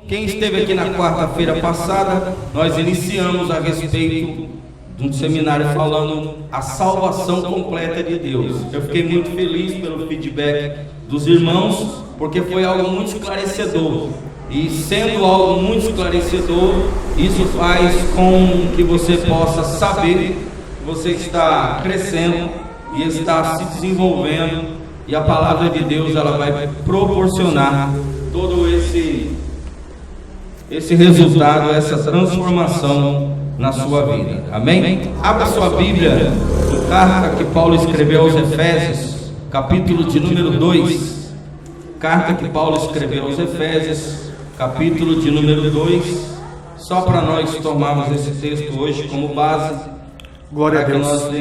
Quem esteve aqui na quarta-feira passada, nós iniciamos a respeito de um seminário falando a salvação completa de Deus. Eu fiquei muito feliz pelo feedback dos irmãos, porque foi algo muito esclarecedor. E sendo algo muito esclarecedor, isso faz com que você possa saber que você está crescendo e está se desenvolvendo, e a palavra de Deus ela vai proporcionar todo esse resultado, essa transformação na sua vida. Amém? Abra sua Bíblia no carta que Paulo escreveu aos Efésios, capítulo de número 2. Carta que Paulo escreveu aos Efésios, capítulo de número 2. Só para nós tomarmos esse texto hoje como base, glória a Deus, que nós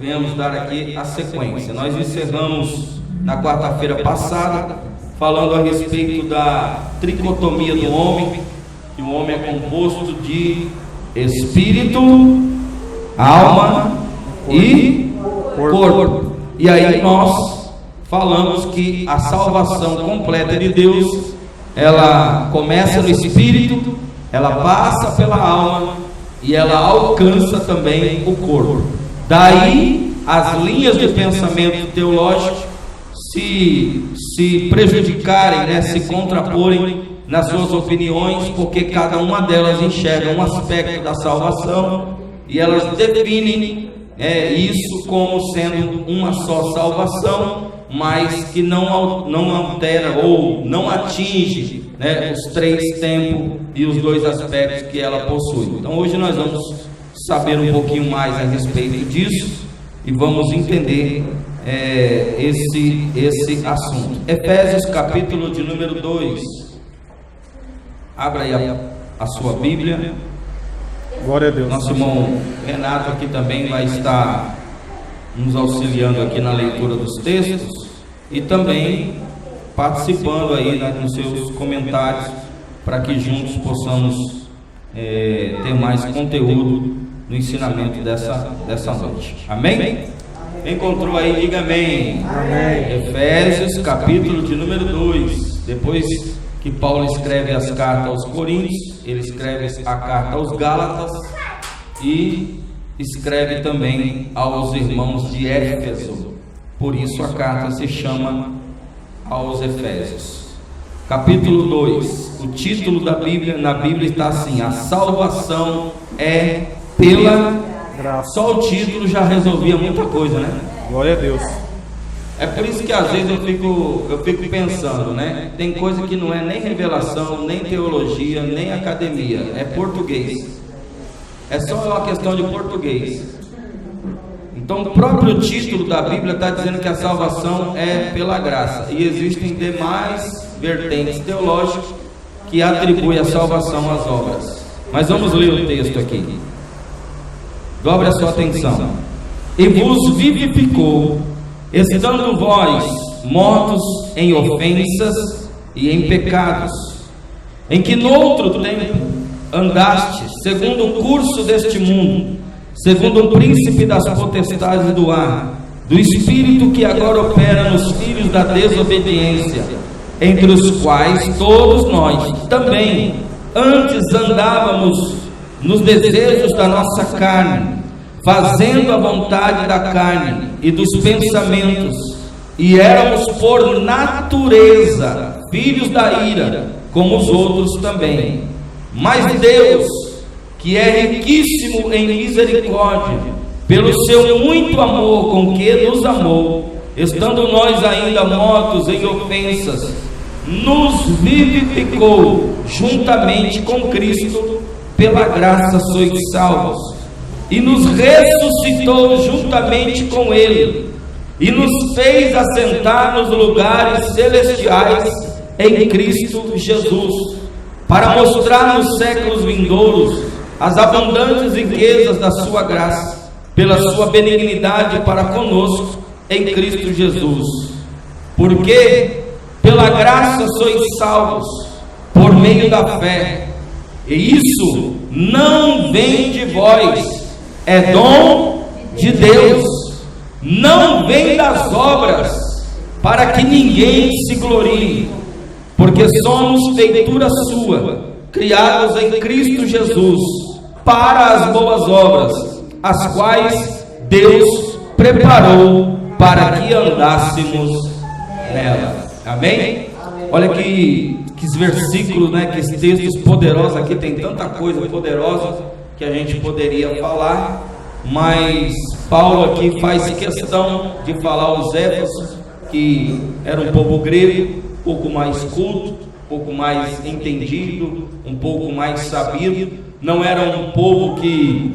venhamos dar aqui a sequência. Nós encerramos na quarta-feira passada falando a respeito da tricotomia do homem, que o homem é composto de espírito, alma e corpo. E aí nós falamos que a salvação completa de Deus, ela começa no espírito, ela passa pela alma e ela alcança também o corpo. Daí as linhas de pensamento teológico se prejudicarem, se contraporem nas suas opiniões, porque cada uma delas enxerga um aspecto da salvação e elas definem isso como sendo uma só salvação, mas que não altera ou não atinge os três tempos e os dois aspectos que ela possui. Então hoje nós vamos saber um pouquinho mais a respeito disso e vamos entender esse assunto. Efésios capítulo de número 2. Abra aí a sua Bíblia. Glória a Deus. Nosso irmão Renato aqui também vai estar nos auxiliando aqui na leitura dos textos e também participando aí nos seus comentários, para que juntos possamos ter mais conteúdo no ensinamento dessa noite. Amém? Encontrou aí, diga amém. Amém. Efésios capítulo de número 2. Depois que Paulo escreve as cartas aos Coríntios, ele escreve a carta aos Gálatas e escreve também aos irmãos de Éfeso. Por isso a carta se chama aos Efésios. Capítulo 2. O título da Bíblia, na Bíblia está assim: a salvação é pela graça. Só o título já resolvia muita coisa, né? Glória a Deus. É por isso que às vezes eu fico pensando, tem coisa que não é nem revelação, nem teologia, nem academia, é português. É só uma questão de português. Então o próprio título da Bíblia está dizendo que a salvação é pela graça. E existem demais vertentes teológicas que atribuem a salvação às obras. Mas vamos ler o texto aqui. Dobre a sua atenção. E vos vivificou, estando vós mortos em ofensas e em pecados, em que noutro tempo andaste segundo o curso deste mundo, segundo o príncipe das potestades do ar, do espírito que agora opera nos filhos da desobediência, entre os quais todos nós também antes andávamos nos desejos da nossa carne, fazendo a vontade da carne e dos pensamentos, e éramos por natureza filhos da ira, como os outros também. Mas Deus, que é riquíssimo em misericórdia, pelo seu muito amor com que nos amou, estando nós ainda mortos em ofensas, nos vivificou juntamente com Cristo. Pela graça sois salvos, e nos ressuscitou juntamente com Ele, e nos fez assentar nos lugares celestiais em Cristo Jesus, para mostrar nos séculos vindouros as abundantes riquezas da sua graça, pela sua benignidade para conosco em Cristo Jesus. Porque pela graça sois salvos, por meio da fé. E isso não vem de vós, é dom de Deus, não vem das obras, para que ninguém se glorie. porque somos feitura sua, criados em Cristo Jesus, para as boas obras, as quais Deus preparou para que andássemos nela. Amém? Olha que versículos, né? Que textos poderosos aqui, tem tanta coisa poderosa que a gente poderia falar, mas Paulo aqui faz questão de falar aos Éfesos, que era um povo grego, um pouco mais culto, um pouco mais entendido, um pouco mais sabido, não era um povo que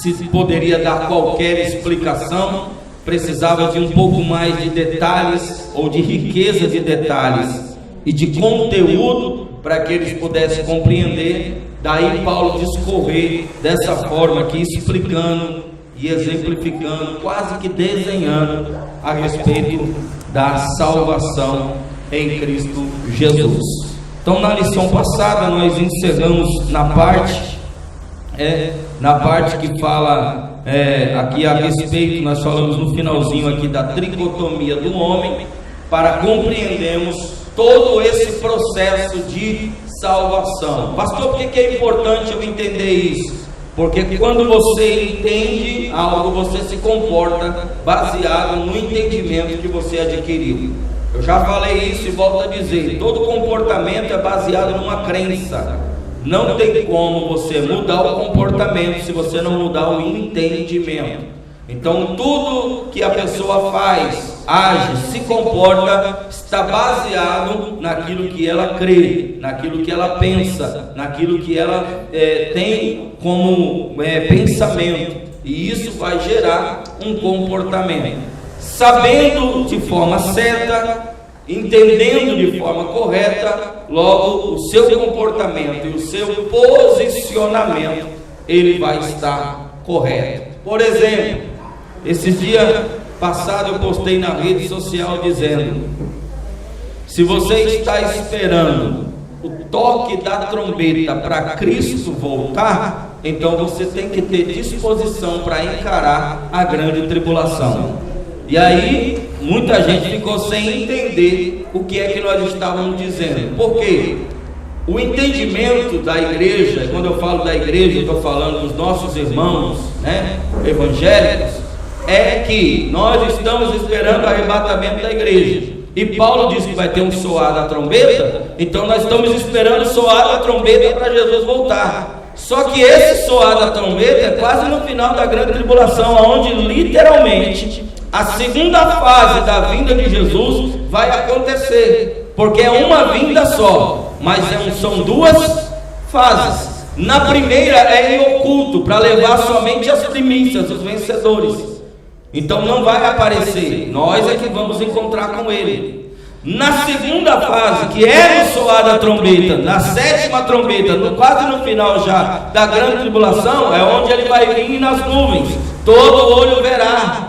se poderia dar qualquer explicação, precisava de um pouco mais de detalhes, ou de riqueza de detalhes e de conteúdo para que eles pudessem compreender. Daí Paulo discorrer dessa forma aqui, explicando e exemplificando, quase que desenhando a respeito da salvação em Cristo Jesus. Então, na lição passada nós encerramos na parte que fala aqui a respeito, nós falamos no finalzinho aqui da tricotomia do homem, para compreendermos todo esse processo de salvação. Pastor, por que é importante eu entender isso? Porque quando você entende algo, você se comporta baseado no entendimento que você adquiriu. Eu já falei isso e volto a dizer, todo comportamento é baseado numa crença. Não tem como você mudar o comportamento se você não mudar o entendimento. Então tudo que a pessoa faz, age, se comporta, está baseado naquilo que ela crê, naquilo que ela pensa, naquilo que ela tem como pensamento. E isso vai gerar um comportamento. Sabendo de forma certa, entendendo de forma correta, logo o seu comportamento e o seu posicionamento, ele vai estar correto. Por exemplo, esses dias passados eu postei na rede social dizendo: se você está esperando o toque da trombeta para Cristo voltar, então você tem que ter disposição para encarar a grande tribulação. E aí muita gente ficou sem entender o que é que nós estávamos dizendo. Por quê? O entendimento da igreja, quando eu falo da igreja, eu estou falando dos nossos irmãos, evangélicos, é que nós estamos esperando o arrebatamento da igreja. E Paulo diz que vai ter um soar da trombeta, então nós estamos esperando soar da trombeta para Jesus voltar. Só que esse soar da trombeta é quase no final da grande tribulação, onde literalmente a segunda fase da vinda de Jesus vai acontecer, porque é uma vinda só, mas são duas fases. Na primeira é em oculto, para levar somente as primícias, os vencedores. Então não vai aparecer, nós é que vamos encontrar com ele. Na segunda fase, que é no soar da trombeta, na sétima trombeta, quase no final já da grande tribulação, é onde ele vai vir nas nuvens, todo olho verá.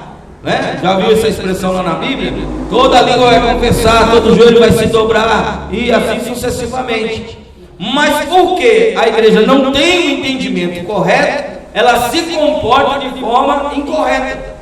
Já viu essa expressão lá na Bíblia? Toda língua vai confessar, todo joelho vai se dobrar, e assim sucessivamente. Mas porque a igreja não tem o entendimento correto, ela se comporta de forma incorreta,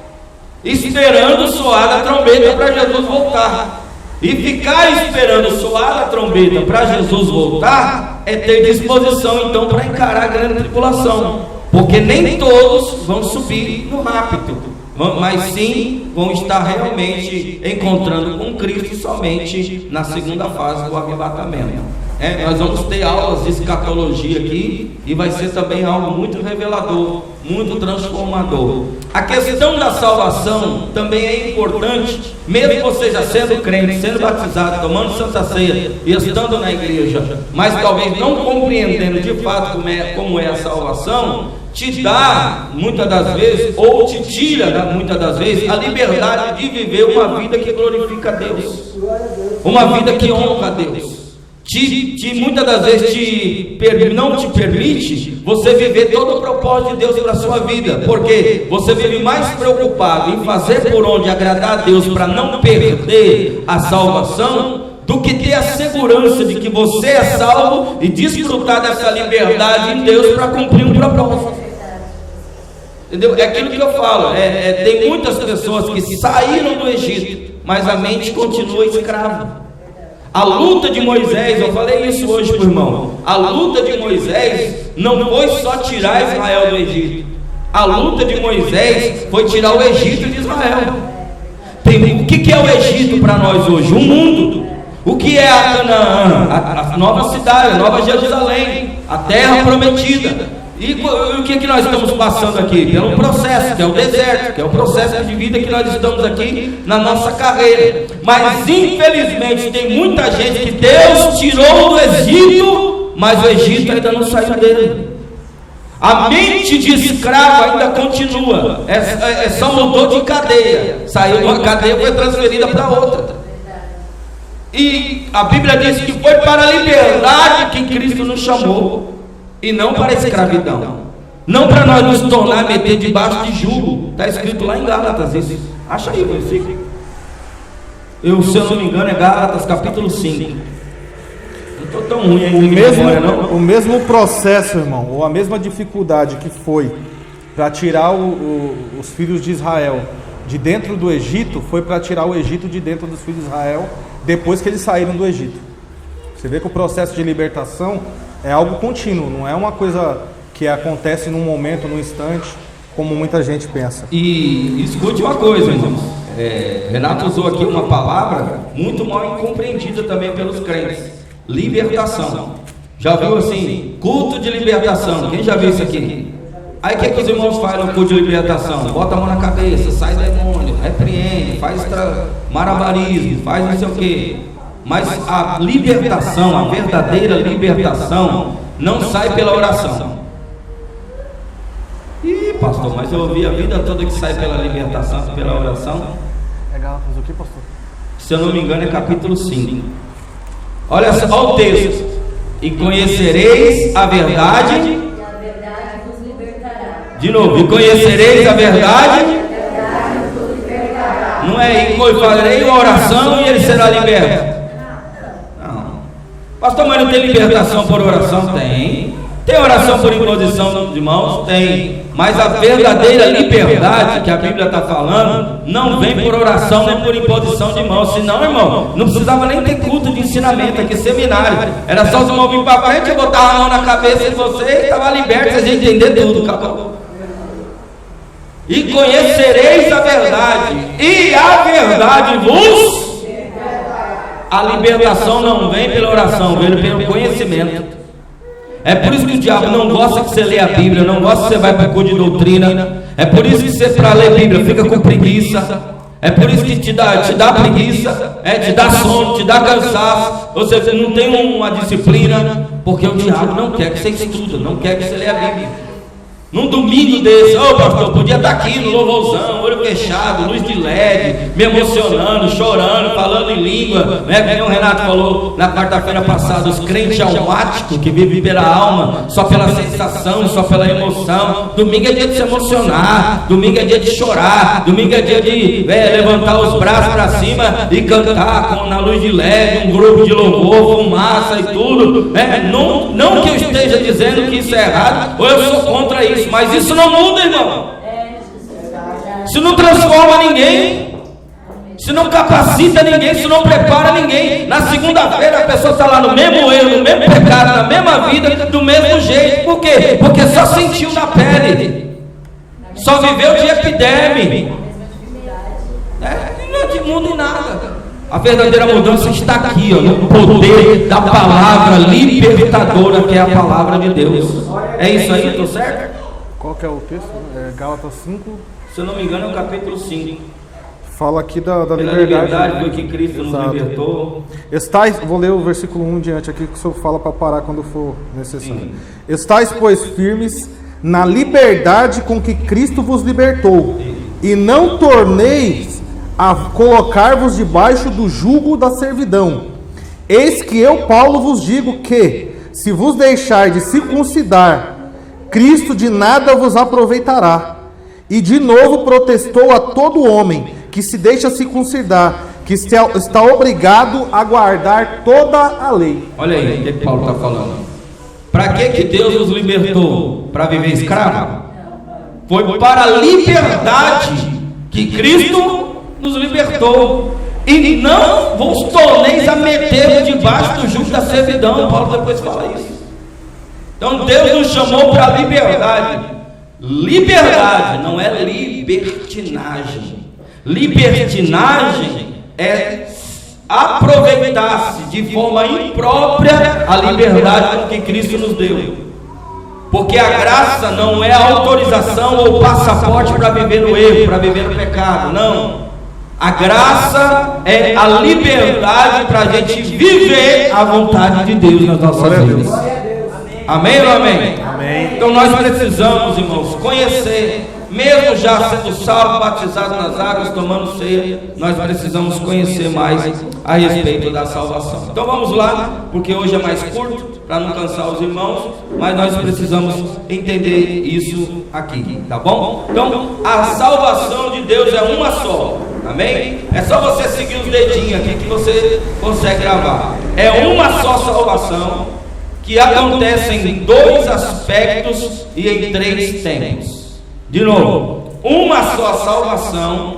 esperando soar da trombeta para Jesus voltar. E ficar esperando soar da trombeta para Jesus voltar é ter disposição então para encarar a grande tribulação, porque nem todos vão subir no rápido, mas sim vão estar realmente encontrando com Cristo somente na segunda fase do arrebatamento. Nós vamos ter aulas de escatologia aqui e vai ser também algo muito revelador, muito transformador. A questão da salvação também é importante, mesmo você já sendo crente, sendo batizado, tomando Santa Ceia e estando na igreja, mas talvez não compreendendo de fato como é a salvação, te dá muitas das vezes, ou te tira muitas das vezes, a liberdade de viver uma vida que glorifica a Deus, uma vida que honra a Deus. Muitas das vezes não te permite você viver todo o propósito de Deus para a sua vida, porque você vive mais preocupado em fazer por onde agradar a Deus para não perder a salvação, do que ter a segurança de que você é salvo e desfrutar dessa liberdade em Deus para cumprir um propósito. Entendeu? É aquilo que eu falo, tem muitas pessoas que saíram do Egito, mas a mente continua escrava. A luta de Moisés, eu falei isso hoje para o irmão, a luta de Moisés não foi só tirar Israel do Egito. A luta de Moisés foi tirar o Egito de Israel. O que é o Egito para nós hoje? O mundo. O que é a Canaã? A nova cidade, a nova Jerusalém, a terra prometida. E o que nós estamos passando aqui? Pelo processo, que é o deserto, que é o processo de vida que nós estamos aqui na nossa carreira. Mas infelizmente tem muita gente que Deus tirou do Egito, mas o Egito ainda não saiu dele. A mente de escravo ainda continua, só mudou de cadeia. Saiu de uma cadeia e foi transferida para outra. E a Bíblia diz que foi para a liberdade que Cristo nos chamou, e não para a escravidão. Não para nós nos tornar, meter debaixo de jugo. Está escrito lá em Gálatas isso. Acha aí o versículo. Se eu não me engano é Gálatas capítulo 5. Não estou tão ruim aí de memória, não. O mesmo processo, irmão, ou a mesma dificuldade que foi para tirar os filhos de Israel de dentro do Egito, foi para tirar o Egito de dentro dos filhos de Israel depois que eles saíram do Egito. Você vê que o processo de libertação é algo contínuo, não é uma coisa que acontece num momento, num instante, como muita gente pensa. E escute uma coisa, irmãos. Renato usou aqui uma palavra muito mal incompreendida também pelos crentes: libertação. Já viu assim? Culto de libertação. Quem já viu isso aqui? Aí o que os irmãos fazem no culto de libertação? Bota a mão na cabeça, sai demônio, repreende, faz marabarismo, faz não sei o quê. Mas a libertação, a verdadeira libertação, não sai pela oração. Ih, pastor, mas eu ouvi a vida toda que sai pela libertação, pela oração. É Gálatas o que, pastor? Se eu não me engano é capítulo 5. Olha só o texto: e conhecereis a verdade, e a verdade vos libertará. De novo, e conhecereis a verdade, Vos libertará. não é, e farei uma oração e ele será liberto. Pastor, mas não tem libertação por oração? Tem. Tem oração por imposição de mãos? Tem. Mas a verdadeira liberdade que a Bíblia está falando não vem por oração nem por imposição de mãos. Senão, irmão, não precisava nem ter culto de ensinamento aqui, seminário. Era só os irmãos virem para frente, eu botava a mão na cabeça de você e estava liberto, a gente entender tudo, acabou. E conhecereis a verdade, e a verdade vos... A libertação não vem pela oração, vem pelo conhecimento. É por isso que o diabo não gosta que você lê a Bíblia, não gosta que você vai para o curso de doutrina. É por isso que você, para ler a Bíblia, fica com preguiça. É por isso que te dá preguiça, te dá sono, te dá cansaço. Você não tem uma disciplina, porque o diabo não quer que você estude, não quer que você lê a Bíblia. Num domingo desse, pastor, podia estar aqui no louvorzão, olho fechado, luz de LED, me emocionando, chorando, falando em língua, né? Como o Renato falou na quarta-feira passada, os crentes almáticos que vivem pela alma, só pela sensação, só pela emoção. Domingo é dia de se emocionar, domingo é dia de chorar, domingo é dia de levantar os braços para cima e cantar na luz de LED, um grupo de louvor, fumaça e tudo. Não que eu esteja dizendo que isso é errado, ou eu sou contra isso. Mas isso não muda, irmão. Isso não transforma ninguém. Isso não capacita ninguém. Isso não prepara ninguém. Na segunda-feira a pessoa está lá no mesmo erro, no mesmo pecado, na mesma vida, do mesmo jeito. Por quê? Porque só sentiu na pele, só viveu de epiderme. Não muda em nada. A verdadeira mudança está aqui, no poder da palavra libertadora, que é a palavra de Deus. É isso aí, estou certo? Qual que é o texto? Gálatas 5. Se eu não me engano é o capítulo 5. Fala aqui da Pela liberdade. foi que Cristo nos libertou. Estais, vou ler o versículo 1 diante aqui, que o senhor fala para parar quando for necessário. Estais, pois, firmes na liberdade com que Cristo vos libertou, e não torneis a colocar-vos debaixo do jugo da servidão. Eis que eu, Paulo, vos digo que, se vos deixar de circuncidar, Cristo de nada vos aproveitará. E de novo protestou a todo homem que se deixa circuncidar, que está obrigado a guardar toda a lei. Olha aí o que Paulo está falando. Para que Deus nos libertou? Para viver escravo? Foi para a liberdade que Cristo nos libertou. E não vos torneis a meter debaixo do jugo da servidão. Paulo depois fala isso. Então Deus nos chamou para a liberdade. Liberdade não é libertinagem. Libertinagem é aproveitar-se de forma imprópria a liberdade que Cristo nos deu. Porque a graça não é autorização ou passaporte para viver no erro, para viver no pecado, não. A graça é a liberdade para a gente viver a vontade de Deus nas nossas vidas. Amém ou não amém? Amém. Então nós precisamos, irmãos, conhecer, mesmo já sendo salvo, batizado nas águas, tomando ceia, nós precisamos conhecer mais a respeito da salvação. Então vamos lá, porque hoje é mais curto, para não cansar os irmãos, mas nós precisamos entender isso aqui, tá bom? Então a salvação de Deus é uma só, amém? É só você seguir os dedinhos aqui que você consegue gravar. É uma só salvação, que acontece em dois aspectos e em três tempos. De novo, uma só salvação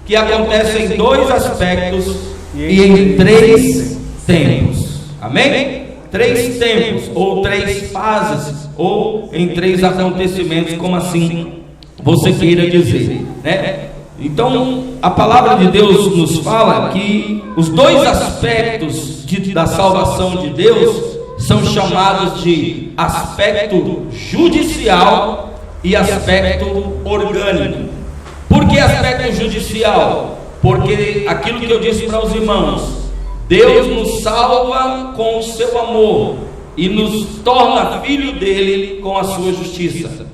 que acontece em dois aspectos e em três tempos. Amém? Três tempos, ou três fases, ou em três acontecimentos, como assim você queira dizer, né? Então, a palavra de Deus nos fala que os dois aspectos da salvação de Deus são chamados de aspecto judicial e aspecto orgânico. Por que aspecto judicial? Porque aquilo que eu disse para os irmãos, Deus nos salva com o seu amor e nos torna filho dele com a sua justiça,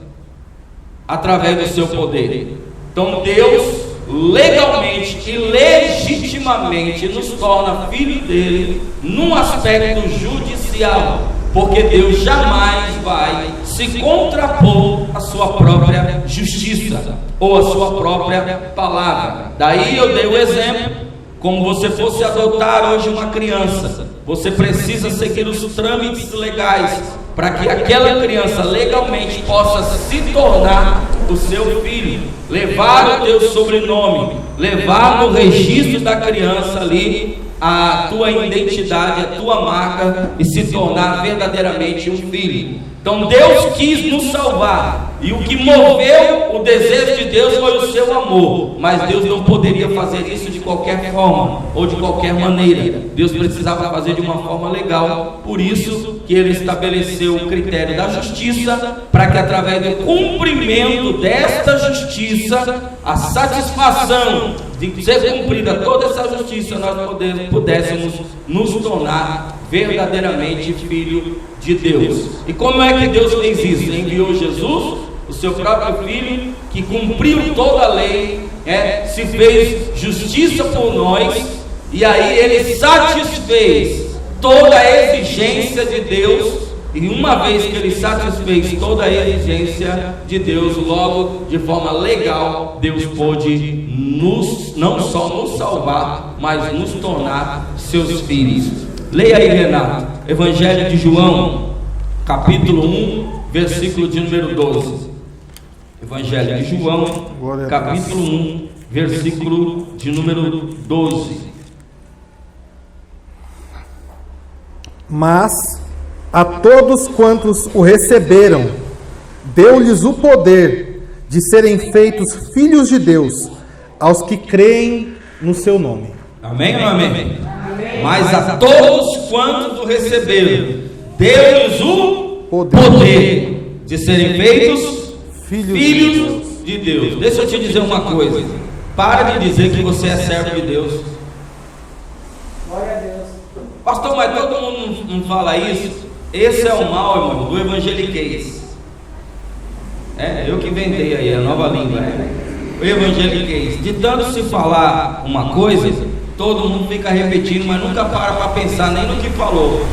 através do seu poder. Então Deus legalmente e legitimamente nos torna filho dele num aspecto judicial, porque Deus jamais vai se contrapor à sua própria justiça ou à sua própria palavra. Daí eu dei o exemplo, como você fosse adotar hoje uma criança, você precisa seguir os trâmites legais para que aquela criança legalmente possa se tornar o seu filho, levar o teu sobrenome, levar no registro da criança ali a tua identidade, a tua marca e se tornar verdadeiramente um filho. Então Deus quis nos salvar, e o que moveu o desejo de Deus foi o seu amor, mas Deus não poderia fazer isso de qualquer forma ou de qualquer maneira. Deus precisava fazer de uma forma legal, por isso que ele estabeleceu o critério da justiça, para que através do cumprimento desta justiça, a satisfação de ser cumprida toda essa justiça, nós pudéssemos nos tornar verdadeiramente filho de Deus. E como é que Deus fez isso? Enviou Jesus, o seu próprio filho, que cumpriu toda a lei, se fez justiça por nós, e aí ele satisfez toda a exigência de Deus. E uma vez que ele satisfez toda a exigência de Deus, logo de forma legal, Deus pôde não só nos salvar, mas nos tornar seus filhos. Leia aí, Renato, Evangelho de João, capítulo 1, versículo de número 12. Evangelho de João, capítulo 1, versículo de número 12. Mas a todos quantos o receberam, deu-lhes o poder de serem feitos filhos de Deus, aos que creem no seu nome. Amém ou não amém? Amém? Mas a todos quantos o receberam, deu-lhes o poder de serem feitos filhos de Deus. Deixa eu te dizer uma coisa. Para de dizer que você é servo de Deus. Glória a Deus. Pastor, mas todo mundo não fala isso. Esse é o mal, irmão, do evangeliquez. Eu que inventei aí a nova língua, né? O evangeliquez. De tanto se falar uma coisa, todo mundo fica repetindo, mas nunca para pensar nem no que falou.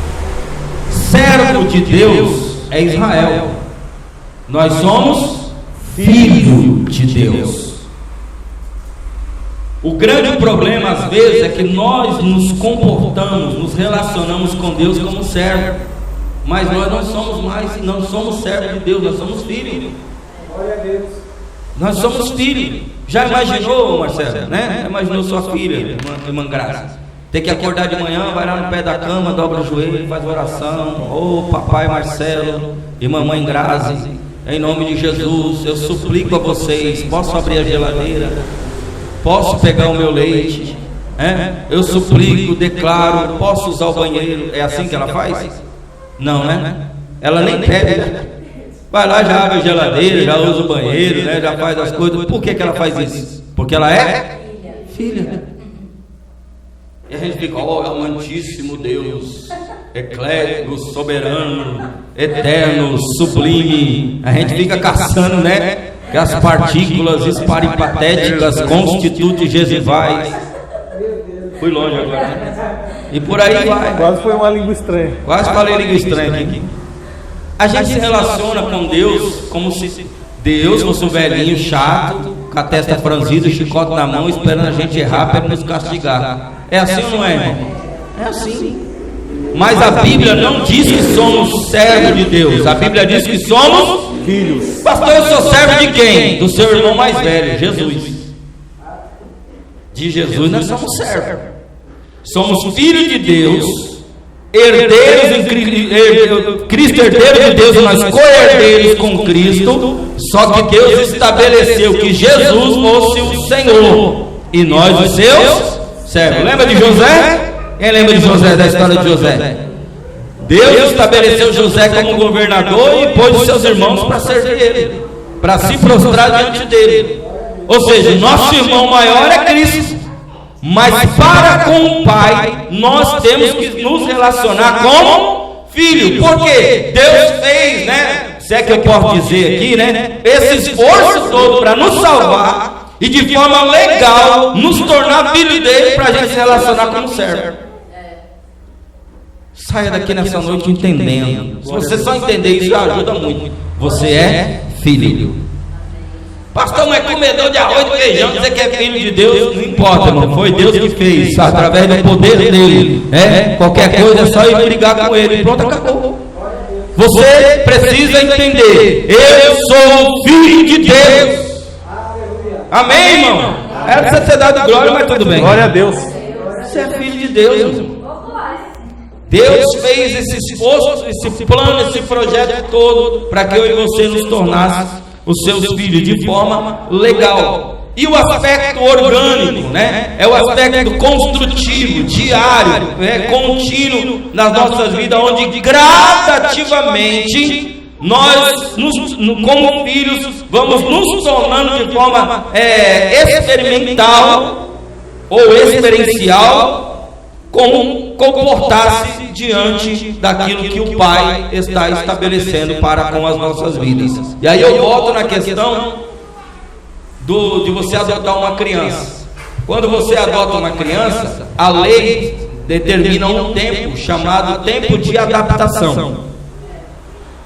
Servo de Deus é Israel. Nós somos filho de Deus. O grande problema às vezes é que nós nos comportamos, nos relacionamos com Deus como servo, mas nós não somos servos de Deus, nós somos filhos. Glória a Deus. Nós somos filhos. Já imaginou, Marcelo, né? Já imaginou sua filha, irmã Graça? Tem que acordar de manhã, vai lá no pé da cama, dobra o joelho, faz oração. Ô papai Marcelo e mamãe Grazi, em nome de Jesus, eu suplico a vocês, posso abrir a geladeira? Posso pegar o meu leite? Eu suplico, declaro, posso usar o banheiro? É assim que ela faz? Não, né? Ela nem pede, né? Vai lá, já abre a geladeira, já usa o banheiro, né? Já faz as coisas. Por que ela faz isso? Porque ela é filha. E a gente fica, ó, amantíssimo Deus, eclético, soberano, eterno, sublime. A gente fica caçando, né? Que as partículas esparipatéticas constituem gesivais. Fui longe agora, né? E por aí vai. Quase foi uma língua estranha. Quase falei língua estranha aqui. A gente se relaciona com Deus como se Deus fosse um velhinho chato, com a testa franzida, o chicote na mão, esperando a gente errar para nos castigar. É assim ou não é, irmão? É assim. Mas a Bíblia não diz que somos servos de Deus. A Bíblia diz que somos filhos. Pastor, eu sou servo de quem? Do seu irmão mais velho, Jesus. De Jesus nós somos servos. Somos filhos de Deus, herdeiros em Cristo, herdeiros de Deus, nós co-herdeiros com Cristo. Só que Deus estabeleceu que Jesus fosse o Senhor e nós os seus servos. Lembra de José? Quem lembra de José, da história de José? Deus estabeleceu José como governador e pôs os seus irmãos para servir ele, para se prostrar diante dele. Ou seja, nosso irmão maior é Cristo. Mas para com o Pai, nós temos que nos relacionar como filho. Porque Deus fez, né? Se é que eu posso dizer aqui, né? Esse esforço todo para nos salvar e de forma legal nos tornar filho dele para a gente se relacionar como servo. Saia daqui nessa noite entendendo. Se você só entender isso, já ajuda muito. Você é filho. Pastor, mas comedor de arroz e feijão, dizer que é filho de Deus, não importa, irmão. Foi Deus que fez, através do poder dele. Qualquer coisa é só ir brigar com ele. Pronto, acabou. Você precisa entender: eu sou filho de Deus. Amém, irmão? Era pra você dar de glória, mas tudo bem. Glória a Deus. Você é filho de Deus, irmão. Deus fez esse esforço, esse plano, esse projeto todo para que eu e você nos tornássemos os seus filhos de forma legal. E o aspecto orgânico, né? É o aspecto construtivo, diário, contínuo nas nossas vidas, onde gradativamente nós, como filhos, vamos nos tornando de forma experimental ou experiencial, como comportar-se diante daquilo que o Pai está estabelecendo para com as nossas vidas. E aí eu volto na questão de você adotar uma criança. Quando você adota uma criança, a lei determina um tempo chamado tempo de adaptação.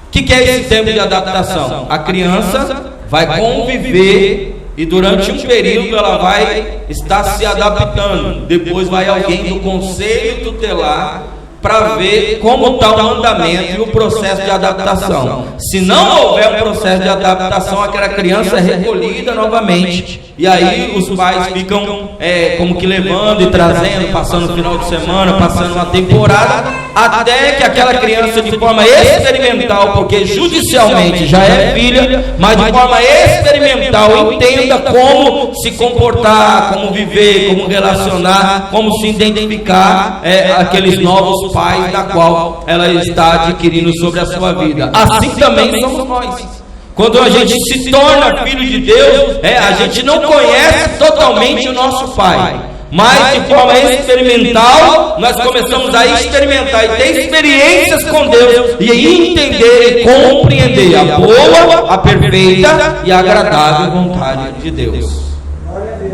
O que é esse tempo de adaptação? A criança vai conviver e durante um período ela vai estar se adaptando. Depois vai alguém do conselho tutelar para ver como está o andamento e o processo de adaptação. Se não houver um processo de adaptação, aquela criança é recolhida novamente. E aí os pais ficam como que levando e trazendo, passando o final de semana, passando uma temporada, até que aquela criança, de forma experimental, porque judicialmente já é filha, mas de forma experimental entenda como se comportar, como viver, como relacionar, como se identificar aqueles novos pais da qual ela está adquirindo sobre a sua vida. Assim também somos nós. Quando a gente se torna filho de Deus, a gente não conhece totalmente o nosso Pai, mas de forma experimental nós começamos a experimentar e ter experiências com Deus e entender e compreender a boa, a perfeita e a agradável vontade de Deus.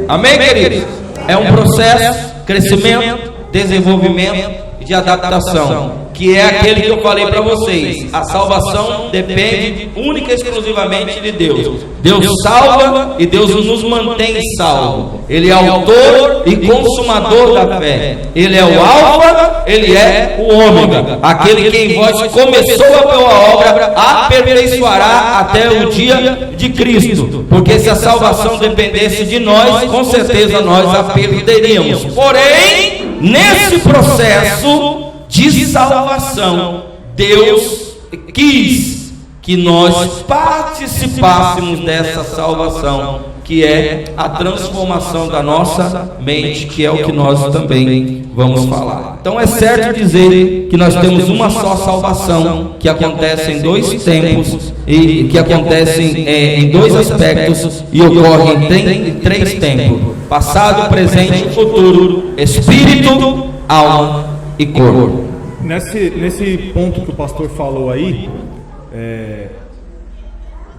Amém, queridos? É um processo, crescimento, desenvolvimento e de adaptação, que é aquele que eu falei para vocês. A salvação depende única e exclusivamente de Deus. Deus salva e Deus nos mantém salvo. Ele é autor e consumador da fé. Ele é o alfa, ele é o ômega, aquele que em vós começou a boa obra, aperfeiçoará até o dia de Cristo, porque se a salvação dependesse de nós, com certeza nós a perderíamos. Porém, nesse processo de salvação, Deus quis que nós participássemos dessa salvação, que é a transformação da nossa mente, que é o que nós também vamos falar. Então é certo dizer que nós temos uma só salvação, que acontece em dois tempos, e que acontece em dois aspectos, e ocorre em três tempos: passado, presente e futuro, espírito, alma e corpo. Nesse ponto que o pastor falou aí,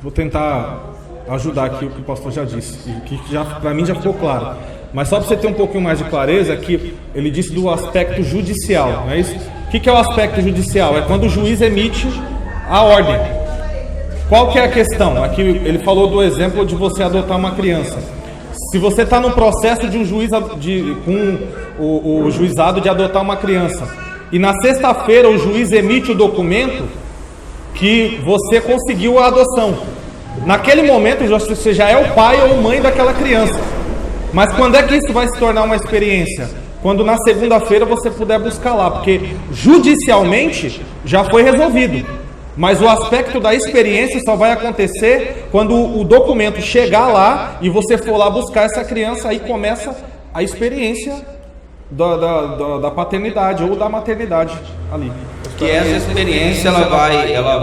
vou tentar ajudar aqui o que o pastor já disse, que já para mim já ficou claro, mas só para você ter um pouquinho mais de clareza, que ele disse do aspecto judicial, não é isso? O que é o aspecto judicial? É quando o juiz emite a ordem. Qual que é a questão? Aqui ele falou do exemplo de você adotar uma criança. Se você está no processo de um juiz com o juizado de adotar uma criança, e na sexta-feira o juiz emite o documento que você conseguiu a adoção, naquele momento você já é o pai ou mãe daquela criança. Mas quando é que isso vai se tornar uma experiência? Quando na segunda-feira você puder buscar lá, porque judicialmente já foi resolvido, mas o aspecto da experiência só vai acontecer quando o documento chegar lá e você for lá buscar essa criança. Aí começa a experiência da paternidade ou da maternidade ali. Que essa experiência ela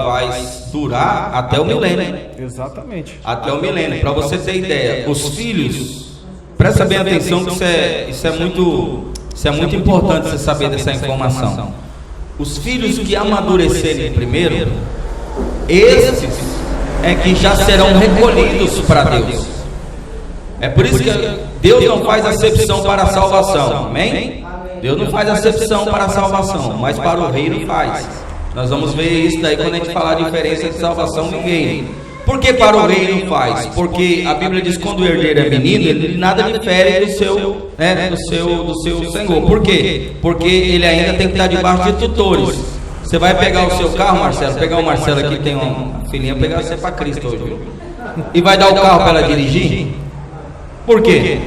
vai durar até o milênio. Exatamente. Até o milênio. Para você ter ideia, os filhos, presta bem atenção que isso é muito importante você saber dessa informação. Os filhos que amadurecerem primeiro, esses é que já serão recolhidos para Deus. É por isso que Deus não faz acepção para a salvação. Amém? Deus não faz acepção para a salvação, mas para o reino faz. Nós vamos ver isso daí quando a gente falar a diferença de salvação e reino. Por que para o reino faz? Porque a Bíblia diz que quando o herdeiro é menino, ele nada difere do seu senhor. Por quê? Porque ele ainda tem que estar debaixo de tutores. Você vai pegar o seu carro, Marcelo, pegar o Marcelo aqui, tem uma filhinha, pegar você para Cristo hoje, viu? E vai dar o carro para ela dirigir? Por quê?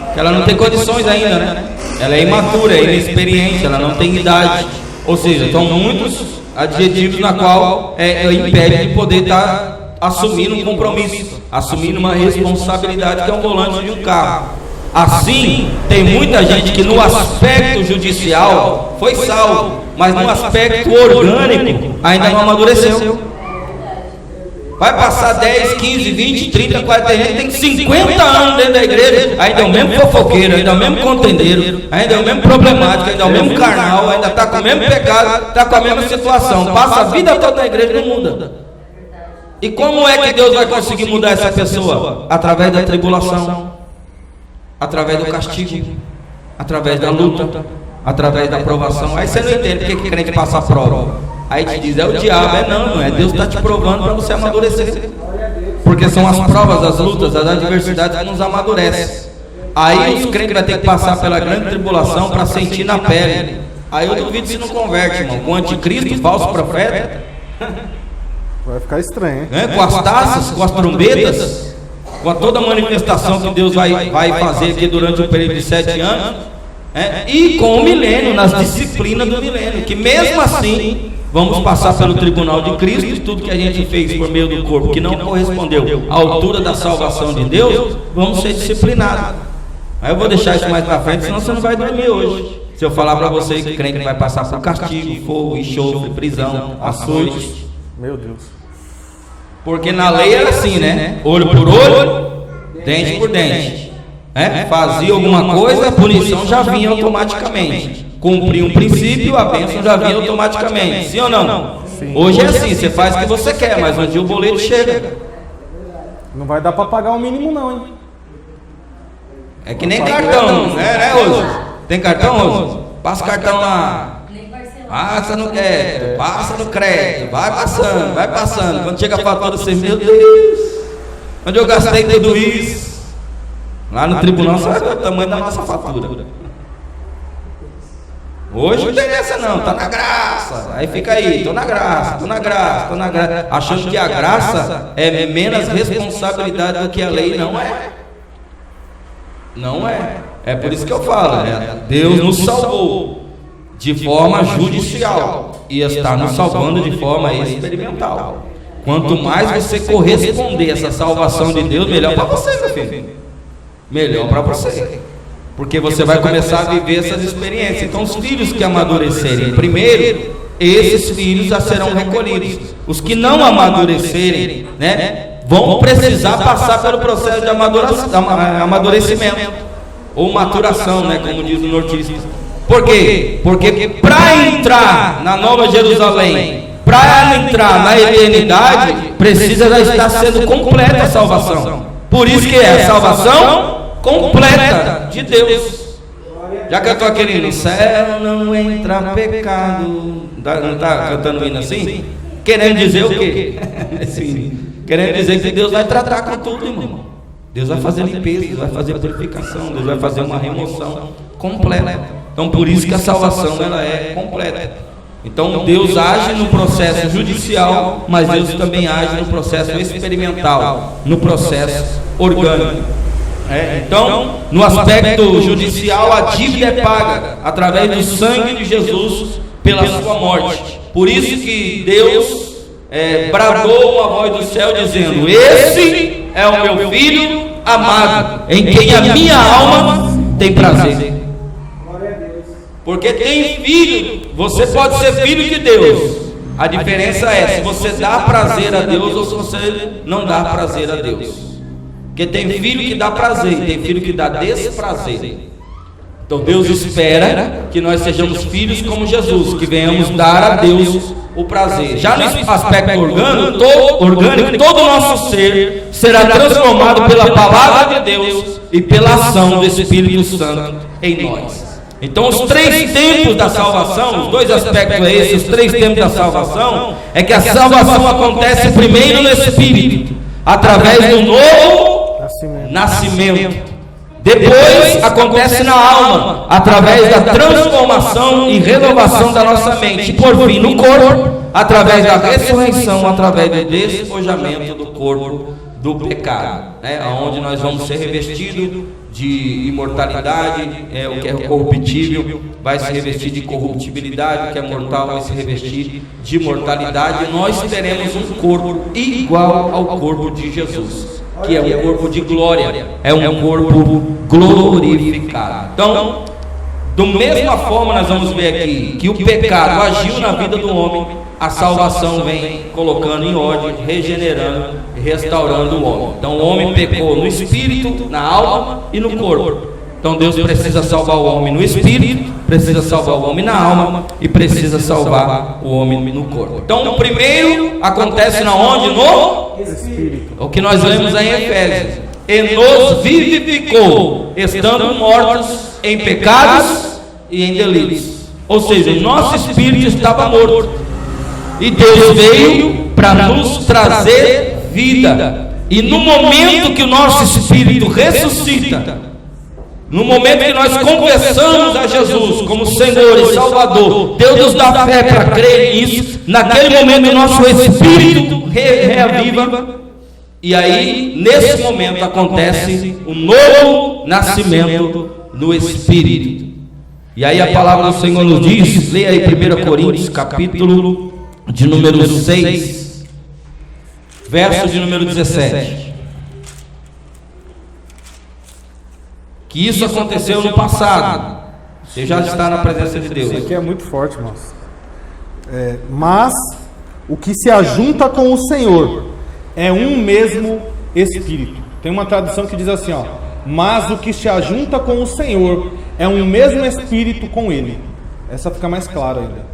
Porque ela não tem condições ainda, né? Ela é imatura, é inexperiente, ela não tem idade. Ou seja, são muitos adjetivos na qual impede de poder estar assumindo um compromisso, assumindo uma responsabilidade que é um volante de um carro. Assim, tem muita gente que no aspecto judicial foi salvo, mas no aspecto orgânico ainda não amadureceu. Vai passar 10, 15, 20, 30, 40 gente, tem 50 anos dentro da igreja, ainda é o mesmo fofoqueiro, ainda é o mesmo contendeiro, ainda é o mesmo problemático, ainda é o mesmo carnal, ainda está com o mesmo pecado, está com a mesma situação, passa a vida toda na igreja e não muda. E como é que Deus vai conseguir mudar essa pessoa? Através da tribulação, através do castigo, através da luta, através da provação. Aí você não entende porque que crente passa a prova. Aí te diz, é o diabo, não é Deus está te provando para você amadurecer. Porque são as provas, as lutas, as adversidades que nos amadurecem. Aí os crentes vão ter que passar pela grande tribulação para sentir na pele. Aí eu duvido se não converte, irmão. Com o anticristo, falso profeta. Vai ficar estranho, hein? Com as taças, com as trombetas, com toda a manifestação que Deus vai fazer aqui durante um período de 7 anos. E com o milênio, nas disciplinas do milênio. Que mesmo assim vamos passar pelo tribunal de Cristo, e tudo que a gente fez por meio do corpo que não correspondeu à altura da salvação de Deus, vamos ser disciplinados. Aí eu vou deixar isso mais para frente, senão você não vai dormir hoje. Se eu falar para você que crente vai passar por castigo, fogo, enxofre, prisão, açoite. Meu Deus. Porque na lei era assim, né? Olho por olho, dente por dente. Fazia alguma coisa, a punição já vinha automaticamente. Cumprir um princípio, a bênção já vinha automaticamente. Sim ou não? Sim. Hoje é assim, você faz o que você quer, mas um dia o boleto chega. Não vai dar para pagar o mínimo não, hein? É que nem cartão, né, Roso? Tem cartão, Roso? Passa o cartão lá. Passa no crédito, passa no crédito, vai passando. Quando chega a fatura, você, meu Deus, onde eu gastei tudo isso? Lá no tribunal, sabe o tamanho da nossa fatura. Hoje não tem essa não, tá na graça. Aí fica aí, tô na graça, achando que a graça é menos responsabilidade do que a lei. Não é. Não é. É por isso que eu falo, Deus nos salvou de forma judicial e está nos salvando de forma experimental. Quanto mais você corresponder a essa salvação de Deus, melhor para você, meu filho. Melhor para você. Porque você vai começar a viver essas experiências. Então os filhos que amadurecerem primeiro, esses filhos já serão recolhidos. Os que não amadurecerem, vão precisar passar pelo processo de amadurecimento ou maturação, como diz o nortista. Por quê? Porque para entrar na Nova Jerusalém, para entrar na eternidade, precisa já estar sendo completa a salvação. Por isso que é a salvação completa de Deus. Já cantou aquele no céu não entra pecado. Não está cantando hino assim? Querendo dizer o quê? Querendo dizer que Deus vai tratar com tudo, irmão. Deus vai fazer limpeza, Deus vai fazer purificação, Deus vai fazer uma remoção completa. Então por isso que a salvação ela é completa. Então Deus age no processo judicial, mas Deus também age no processo experimental, no processo orgânico. Então, no aspecto judicial, a dívida é paga através do sangue de Jesus pela sua morte. Por isso que Deus bradou uma voz do céu dizendo: esse é o meu filho amado, em quem a minha alma tem prazer. Porque tem filho, você pode ser filho de Deus. A diferença é se você dá prazer a Deus ou se você não dá prazer a Deus. Porque tem filho que dá prazer, tem filho que dá desprazer. Então Deus espera que nós sejamos filhos como Jesus, que venhamos dar a Deus o prazer. Já no aspecto orgânico, todo o nosso ser será transformado pela palavra de Deus e pela ação do Espírito Santo em nós. Então os três tempos da salvação, os dois aspectos esses, os três tempos da salvação, é que a salvação acontece primeiro no Espírito, através do novo nascimento. Depois acontece na alma, através da transformação e renovação da nossa mente. E por fim no corpo, através da ressurreição, através do despojamento do corpo do pecado, onde nós vamos ser revestidos de imortalidade, o que é corruptível vai se revestir de corruptibilidade, o que é mortal vai se revestir de mortalidade, e nós teremos um corpo igual ao corpo de Jesus, que é um corpo de glória, é um corpo glorificado. Então, da mesma forma nós vamos ver aqui que o pecado agiu na vida do homem, a salvação vem colocando em ordem, regenerando e restaurando o homem. Então o homem pecou no espírito, na alma e no corpo. Então Deus precisa salvar o homem no espírito, precisa salvar o homem na alma e precisa salvar o homem no corpo. Então o primeiro acontece na onde? No espírito. O que nós lemos aí em Efésios. E nos vivificou, estando mortos em pecados e em delitos. Ou seja, o nosso espírito estava morto. E Deus veio para nos trazer vida. E no momento que o nosso espírito ressuscita, no momento que nós confessamos a Jesus como Senhor e Salvador, Deus nos dá fé para crer nisso. Naquele momento o nosso espírito reaviva. E aí, nesse momento, acontece um novo nascimento no espírito. E aí a palavra do Senhor nos diz, leia aí 1 Coríntios, capítulo de número 6, verso de número 17. Que isso aconteceu no passado. Você já está na presença de Deus. Isso aqui é muito forte, irmãos. Mas o que se ajunta com o Senhor é um mesmo Espírito. Tem uma tradução que diz assim, mas o que se ajunta com o Senhor é um mesmo Espírito com Ele. Essa fica mais clara ainda.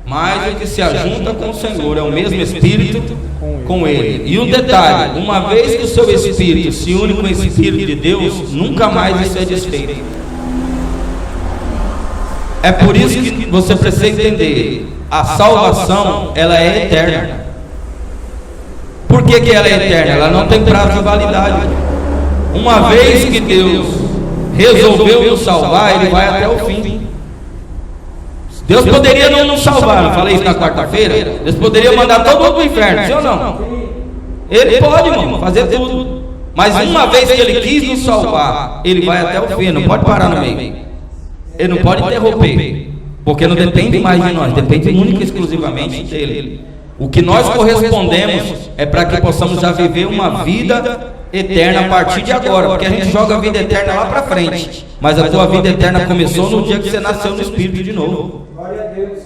Mas o que se ajunta com o Senhor é o mesmo Espírito com Ele. E um detalhe, uma vez que o seu Espírito se une com o Espírito de Deus, nunca mais isso é desfeito. É por isso que você precisa entender, a salvação, ela é eterna. Por que ela é eterna? Ela não tem prazo de validade. Uma vez que Deus resolveu nos salvar, Ele vai até o fim. Deus poderia não nos salvar, não falei isso na quarta-feira? Deus poderia mandar todo mundo para o inferno, sim ou não? Ele pode, irmão, fazer tudo. Mas uma vez que Ele quis nos salvar, Ele vai até o fim, não pode parar no meio. Ele não pode interromper, porque não depende mais de nós, depende única e exclusivamente dEle. O que nós correspondemos é para que possamos já viver uma vida eterna a partir de agora, porque a gente joga a vida eterna lá para frente, mas a tua vida eterna começou no dia que você nasceu no Espírito de novo. Glória a Deus.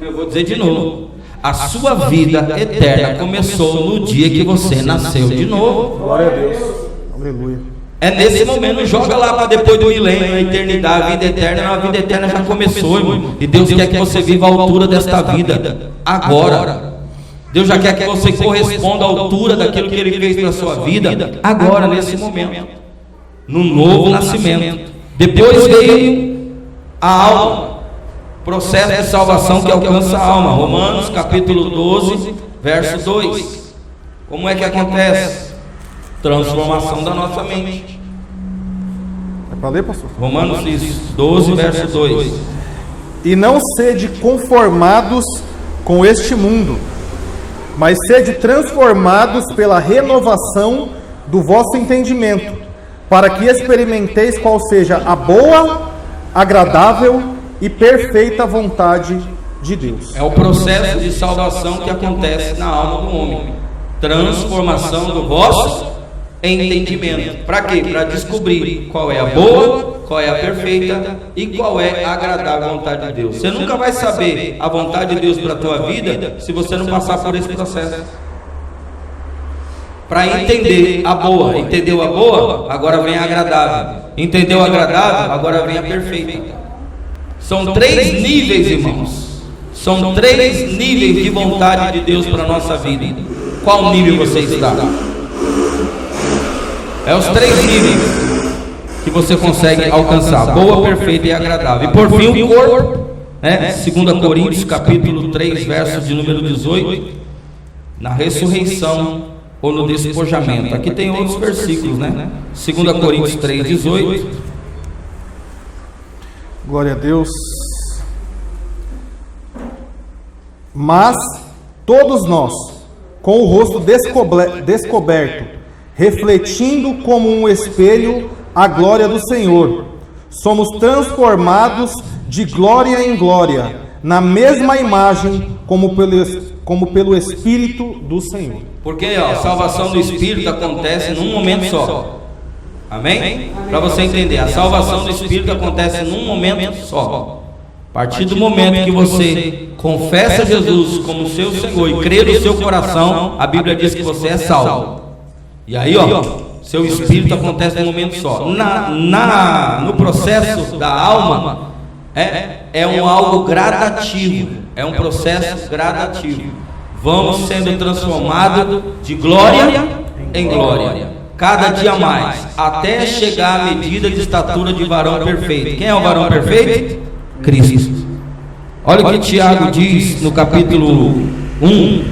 Eu vou dizer de novo, a sua vida eterna começou no dia que você nasceu de novo. Glória a Deus. Aleluia. É nesse momento, não joga lá para depois do milênio, a eternidade, a vida eterna. A vida eterna já começou, irmão, e Deus quer que você viva a altura desta vida agora. Deus já quer que você corresponda à altura daquilo que Ele fez para a sua vida agora, nesse momento, no novo nascimento. Depois veio a alma, processo de salvação que alcança a alma. Romanos capítulo 12, verso 2. Como é que acontece? Transformação da nossa mente. É para ler, pastor? Romanos 12, verso 2. E não sede conformados com este mundo, mas sede transformados pela renovação do vosso entendimento, para que experimenteis qual seja a boa, agradável e perfeita vontade de Deus. É o processo de salvação que acontece na alma do homem. Transformação do vosso entendimento. Para quê? Para descobrir qual é a boa, qual é a perfeita e qual é a agradável vontade de Deus. Você nunca vai saber a vontade de Deus para a tua vida se você não passar por esse processo. Para entender a boa, entendeu a boa? Agora vem a agradável. Entendeu a agradável? Agora vem a perfeita. São 3 níveis, irmãos. São 3 níveis de vontade de Deus para a nossa vida. Qual nível você está? É os 3 níveis que você consegue alcançar: boa, perfeita e agradável. E por fim o corpo, né? 2 Coríntios capítulo 3, verso de número 18, na ressurreição ou no despojamento. Aqui tem outros versículos, né? 2 Coríntios 3, 18. Glória a Deus. Mas todos nós, com o rosto descoberto, refletindo como um espelho a glória do Senhor, somos transformados de glória em glória, na mesma imagem, como pelo Espírito do Senhor. Porque a salvação do Espírito acontece num momento só. Amém? Para você entender, a salvação do Espírito acontece num momento só. A partir do momento que você confessa Jesus como seu Senhor e crê no seu coração, a Bíblia diz que você é salvo. E aí, seu espírito acontece num momento só. No processo da alma, é algo gradativo. É um processo gradativo. Vamos sendo transformados de glória em glória, cada dia mais, até chegar à medida de estatura de varão perfeito. Quem é o varão perfeito? Cristo. Olha o que Tiago diz no capítulo 1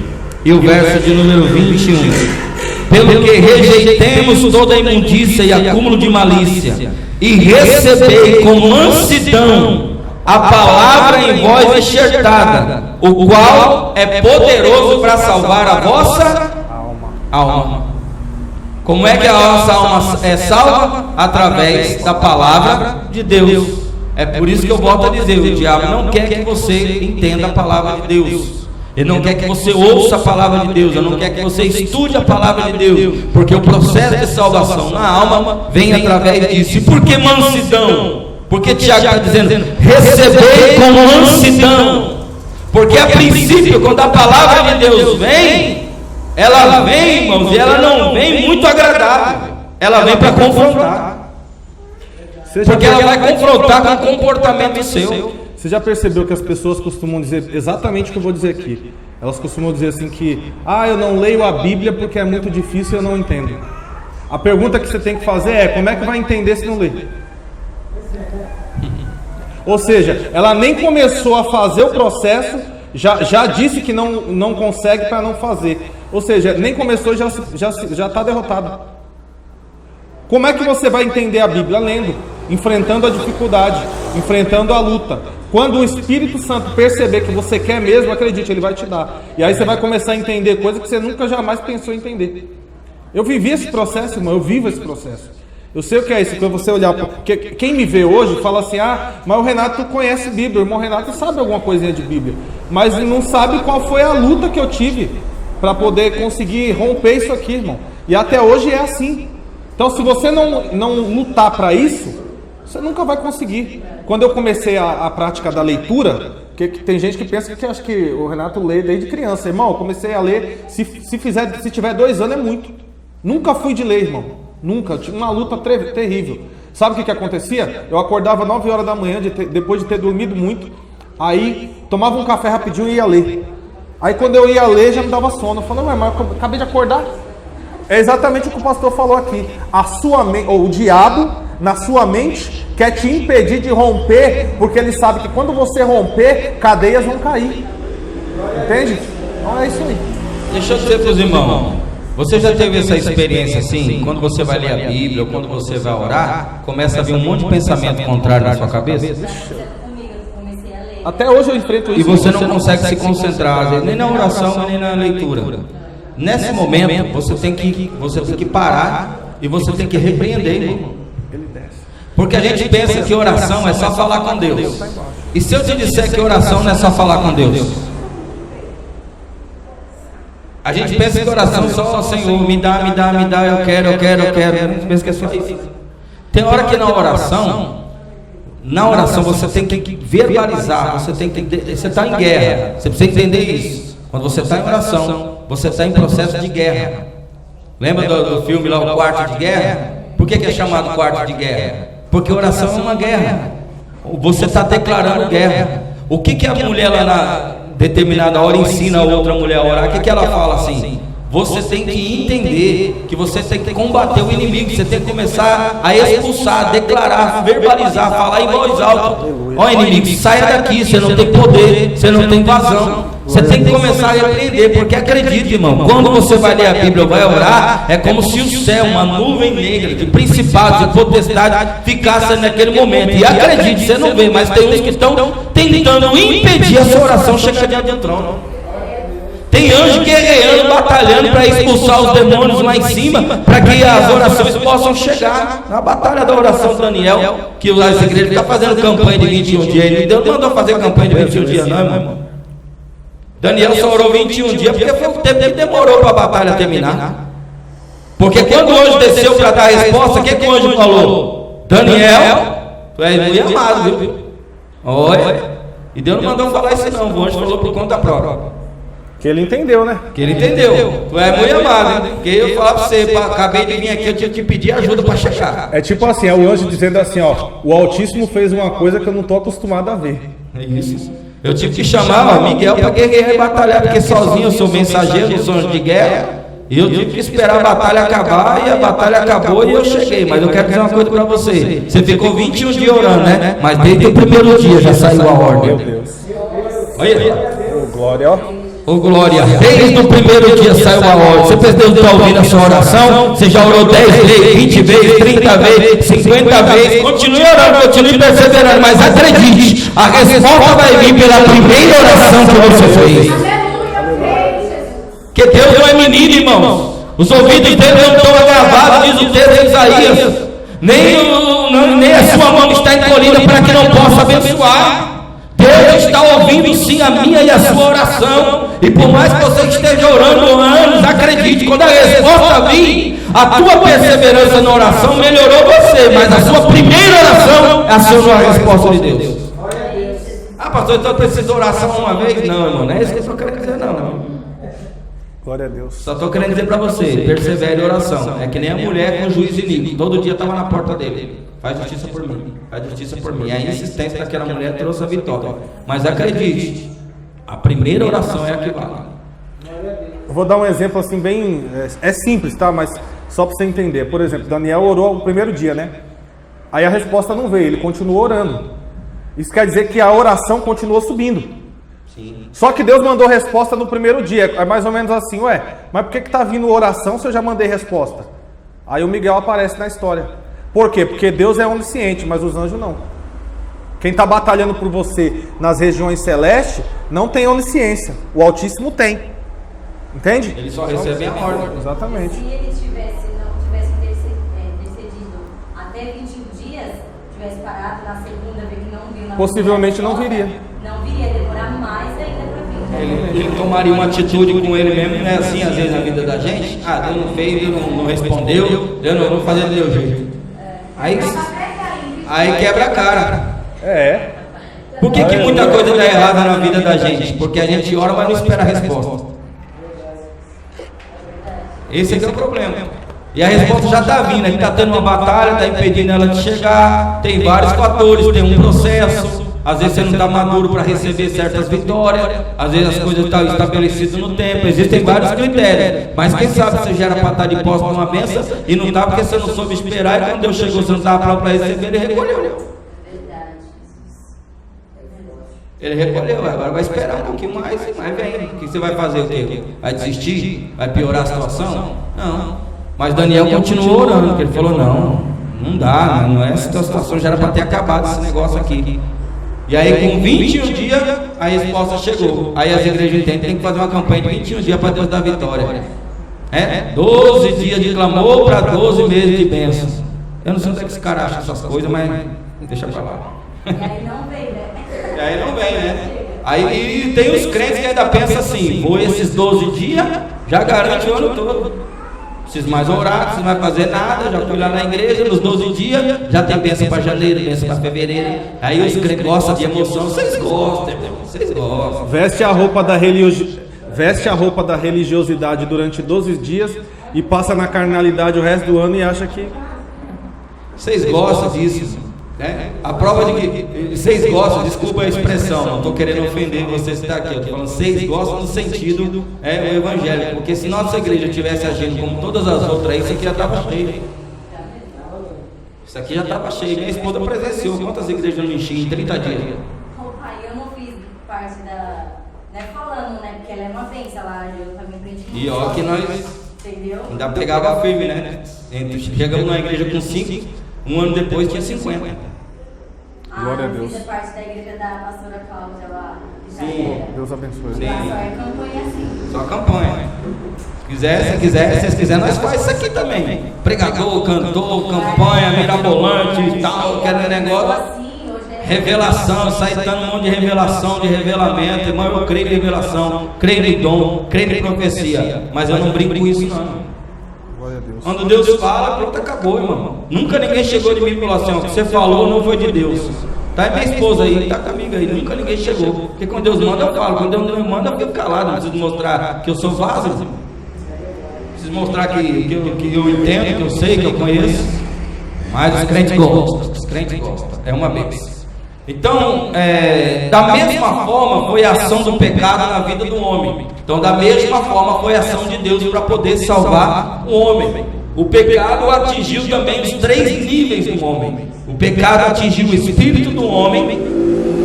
e o verso de número 21. Pelo que rejeitemos toda imundícia e acúmulo de malícia, e recebei com mansidão a palavra em voz enxertada, o qual é poderoso para salvar a vossa alma. Como é que a nossa alma é salva? Através da palavra de Deus. É por isso que eu volto a dizer, o diabo não quer que você entenda a palavra de Deus. Ele não quer que você ouça a palavra de Deus. Ele não quer que você estude a palavra de Deus, porque o processo de salvação na alma vem através disso. E por que mansidão? Porque Tiago está dizendo, recebei com mansidão. Porque a princípio, quando a palavra de Deus vem, ela vem, irmãos, e ela não vem muito agradável. Ela vem para confrontar. Porque ela vai confrontar com o comportamento seu. Você já percebeu que as pessoas costumam dizer exatamente o que eu vou dizer aqui? Elas costumam dizer assim que, eu não leio a Bíblia porque é muito difícil e eu não entendo. A pergunta que você tem que fazer é, como é que vai entender se não ler? Ou seja, ela nem começou a fazer o processo, já disse que não consegue para não fazer. Ou seja, nem começou e já está derrotado. Como é que você vai entender a Bíblia? Lendo, enfrentando a dificuldade, enfrentando a luta. Quando o Espírito Santo perceber que você quer mesmo, acredite, ele vai te dar. E aí você vai começar a entender coisas que você nunca jamais pensou em entender. Eu vivi esse processo, irmão, eu vivo esse processo. Eu sei o que é isso, quando você olhar... Porque quem me vê hoje fala assim, mas o Renato conhece Bíblia, o irmão Renato sabe alguma coisinha de Bíblia. Mas não sabe qual foi a luta que eu tive para poder conseguir romper isso aqui, irmão. E até hoje é assim. Então, se você não lutar para isso, você nunca vai conseguir. Quando eu comecei a prática da leitura, que tem gente que pensa que acho que o Renato lê desde criança. Irmão, eu comecei a ler, se tiver 2 anos é muito. Nunca fui de ler, irmão. Nunca. Tinha uma luta terrível. Sabe o que acontecia? Eu acordava 9 horas da manhã, depois de ter dormido muito. Aí, tomava um café rapidinho e ia ler. Aí, quando eu ia ler, já me dava sono. Eu falei, mas eu acabei de acordar. É exatamente o que o pastor falou aqui. O diabo, na sua mente, quer te impedir de romper, porque ele sabe que quando você romper, cadeias vão cair. Entende? Então é isso aí. Deixa eu dizer para os irmãos, você já teve essa experiência assim? Quando você vai ler a Bíblia ou quando você vai orar, começa a vir um monte de pensamento contrário na sua cabeça? Até hoje eu enfrento isso. E você não consegue se concentrar, nem na oração, nem na leitura. Nesse momento, você tem que parar e você tem que repreender, irmão. Porque a gente pensa que oração é só falar com Deus. E se eu te disser que oração não é só falar com Deus? A gente pensa que oração é só, Senhor, me dá, eu quero. A gente pensa que é só isso. Tem hora que na oração você tem que verbalizar, você está em guerra, você precisa entender isso. Quando você está em oração, você está em processo de guerra. Lembra do filme lá, o Quarto de Guerra? Por que é chamado Quarto de Guerra? Porque oração é uma guerra. Você está declarando guerra. O que a mulher lá na determinada hora ensina a outra mulher a orar? O que ela fala assim? Você tem que entender que você tem que combater o inimigo. Você tem que começar a expulsar, declarar, verbalizar, falar em voz alta. Ó inimigo, saia daqui, você não tem poder, você não tem vazão. Você tem que começar a repreender, porque acredite, irmão, quando você vai ler a Bíblia ou vai orar, é como se o céu, uma nuvem negra de principados e potestades ficasse naquele momento. E acredite, você não vê, mas tem uns que estão tentando impedir a sua oração chegar diante do trono. Tem anjo guerreando, batalhando para expulsar os demônios lá em cima, para que as orações possam chegar. Na batalha da oração de Daniel, que as igrejas estão fazendo campanha de 21 dias. Deus não mandou fazer campanha de 21 dias, não, irmão. Daniel só orou 21 dias porque foi o tempo que demorou para a batalha terminar. Porque quando o anjo desceu para dar a resposta, o que o anjo falou? Daniel, tu és muito amado, viu? Olha. E Deus não mandou falar isso não, o anjo falou por conta própria. Que ele entendeu, né? Que ele entendeu. Tu é muito amado, hein? Porque eu ia falar para você, acabei de vir aqui, eu tinha que te pedir ajuda para chegar. É tipo assim, é o anjo dizendo assim, ó, o Altíssimo fez uma coisa que eu não estou acostumado a ver. É isso. Eu tive que chamar Miguel para guerrear e batalhar, porque sozinho eu sou mensageiro dos anjos de guerra. E eu tive que esperar a batalha acabar, e a batalha acabou e eu cheguei. Mas eu quero dizer uma coisa para você. Você ficou 21 dias orando, né? Mas desde o primeiro dia já saiu a ordem. Meu Deus. Olha. Glória, ó. Ô glória, desde o primeiro dia saiu a ordem. Você pensa que Deus está ouvindo a sua oração? Você já orou 10 vezes, 20 vezes, 30 vezes, 50 vezes. Continue orando, continue perseverando. Mas acredite, a resposta vai vir pela primeira oração que você fez. Porque Deus não é menino, irmãos. Os ouvidos dele não estão agravados, diz o texto de Isaías. Nem a sua mão está encolhida para que não possa abençoar. Deus está ouvindo sim a minha e a sua oração. E por mais que você esteja orando anos, acredite, quando a resposta vir, a tua perseverança na oração melhorou você, mas a sua primeira oração acionou a resposta de Deus. Ah, pastor, então eu preciso de oração uma vez? Não, irmão, não é isso que eu estou querendo dizer, não. Glória a Deus. Só estou querendo dizer para você, persevere em oração. É que nem a mulher com o juiz iníquo, todo dia estava na porta dele. Faz justiça por mim, faz justiça por mim. E a insistência daquela mulher trouxe a vitória. Mas acredite, a primeira oração é a que vale. Eu vou dar um exemplo assim bem... É simples, tá? Mas só para você entender. Por exemplo, Daniel orou o primeiro dia, né? Aí a resposta não veio, ele continuou orando. Isso quer dizer que a oração continuou subindo. Sim. Só que Deus mandou resposta no primeiro dia. É mais ou menos assim, mas por que tá vindo oração se eu já mandei resposta? Aí o Miguel aparece na história. Por quê? Porque Deus é onisciente, mas os anjos não. Quem está batalhando por você nas regiões celestes não tem onisciência. O Altíssimo tem. Entende? Ele só recebe a ordem. Exatamente. Se ele não tivesse intercedido até 21 dias, tivesse parado na segunda, ver que não viu, na Possivelmente primeira, não viria. Não viria, demorar mais ainda para vir. Ele tomaria uma atitude com ele mesmo, não é assim às vezes na vida da gente? Ah, Deus não fez, Deus não respondeu, Deus não vou fazer do meu jeito. Aí quebra a cara. Por que muita coisa dá errada na vida da gente? Porque a gente ora, mas não espera a resposta. Esse aqui é o problema. E a resposta já está vindo, a gente está tendo uma batalha, está impedindo ela de chegar. Tem vários fatores, tem um processo. Às vezes você não está maduro para receber certas vitórias. Às vezes as coisas estão estabelecidas no tempo. Existem vários critérios. Mas quem sabe você já era para estar de posse de uma bênção e não está porque você não soube esperar. E quando Deus chegou, você não estava pronto para receber, ele recolheu. Ele recolheu, agora vai esperar um pouquinho mais, mas vem. O que você vai fazer? O quê? Vai desistir? Vai piorar a situação? Não. Mas Daniel continuou orando, porque ele falou: não dá, não é essa situação, já era para ter acabado esse negócio aqui. E aí, com 21 dias, a resposta chegou. Aí as igrejas entendem que tem que fazer uma campanha de 21 dias para Deus dar vitória. 12 dias de clamor para 12 meses de bênçãos. Eu não sei onde é que esse cara acha essas coisas, mas deixa pra lá. E aí não veio, né? E aí não vem, né? Aí tem os crentes que ainda pensam assim: vou esses 12 dias, já garante o ano todo. Não preciso mais orar, não preciso mais fazer nada. Já fui lá na igreja, nos 12 dias, já tem bênção para janeiro, bênção para fevereiro. Aí os crentes gostam de emoção. Vocês gostam, irmão, vocês gostam. Veste a roupa da religiosidade durante 12 dias e passa na carnalidade o resto do ano e acha que... Vocês gostam disso. A prova de que vocês gostam, desculpa a expressão, não estou querendo ofender vocês que estão aqui, eu estou falando vocês gostam no sentido do evangélico, porque se nossa igreja tivesse agindo como todas as outras, isso aqui já estava cheio. Isso aqui já estava cheio. Minha esposa presenciou quantas igrejas eu não enchi em 30 dias. Ô pai, eu não fiz parte da. Não é falando, né? Porque ela é uma bênção lá, eu também aprendi. E ó, que nós Entendeu? ainda pegava firme, né? Chegamos na igreja com 5, um ano depois tinha 50. Glória a Deus. Eu fiz a parte da igreja da pastora Cláudia lá. Sim. Deus abençoe. Sim. Só é campanha assim. Só campanha. Se vocês quiserem, nós faz isso aqui também. Pregador, cantor, campanha, mirabolante e tal, aquele negócio. Revelação, sai dando um monte de revelação, de revelamento. Irmão, eu creio em revelação, creio em dom, creio em profecia. Mas eu não brinco com isso, não. Quando Deus fala, pronto, acabou, irmão. Nunca ninguém chegou de mim e falou assim: ó, o que você falou não foi de Deus. Tá, minha esposa aí, tá comigo aí. Nunca ninguém chegou. Porque quando Deus manda, eu falo. Quando Deus não me manda, eu fico calado. Não preciso mostrar que eu sou vaso. Preciso mostrar que eu entendo, que eu sei, que eu conheço. Mas os crentes gostam. Os crentes gostam. É uma bênção. Então, da mesma forma foi a ação do pecado na vida do homem. Então, da mesma forma foi a ação de Deus para poder salvar o homem. O pecado atingiu também os 3 níveis do homem. O pecado atingiu o espírito do homem.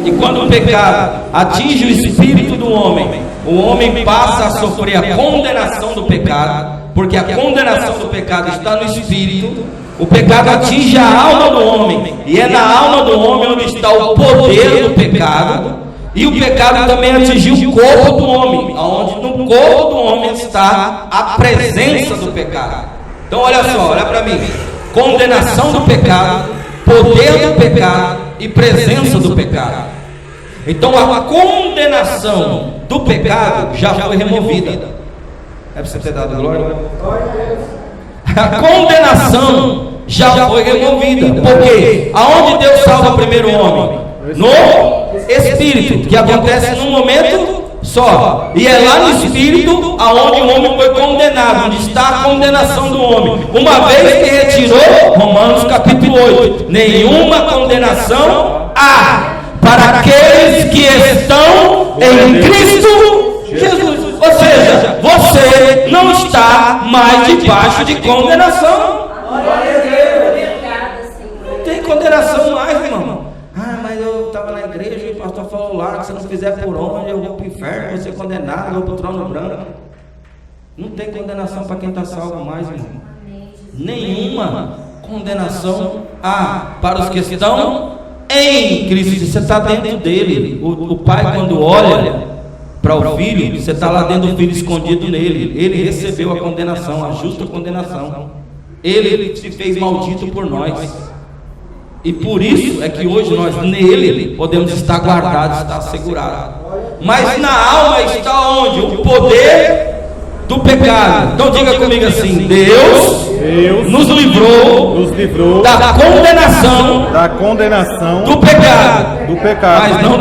E quando o pecado atinge o espírito do homem, o homem passa a sofrer a condenação do pecado, porque a condenação do pecado está no espírito. O pecado atinge a alma do homem, e é na alma do homem onde está o poder do pecado. E o pecado também atingiu o corpo do homem, onde no corpo do homem está a presença do pecado. Então olha só, olha para mim: condenação do pecado, poder do pecado e presença do pecado. Então a condenação do pecado já foi removida. É para você ter dado glória? A condenação já foi removida. Porque aonde Deus salva o primeiro homem? No espírito, que acontece num momento só. E é lá no espírito aonde o homem foi condenado, onde está a condenação do homem. Uma vez que retirou, Romanos capítulo 8, nenhuma condenação há para aqueles que estão em Cristo Jesus. Ou seja, você não está mais debaixo de condenação. Não tem condenação mais, irmão. Ah, mas eu estava na igreja e o pastor falou lá que se não fizer por onde, eu vou para o inferno, vou ser condenado, vou para o trono branco. Não tem condenação para quem está salvo mais, irmão. Nenhuma condenação há para os que estão em Cristo, você está dentro dele. O pai, quando olha para o filho, você está lá dentro do filho escondido nele. Ele recebeu a condenação, a justa condenação. Ele se fez maldito por nós. E por isso é que hoje nós nele podemos estar guardados, estar assegurados. Mas na alma está onde? O poder do pecado. Então diga comigo assim: Deus nos livrou da condenação do pecado, mas não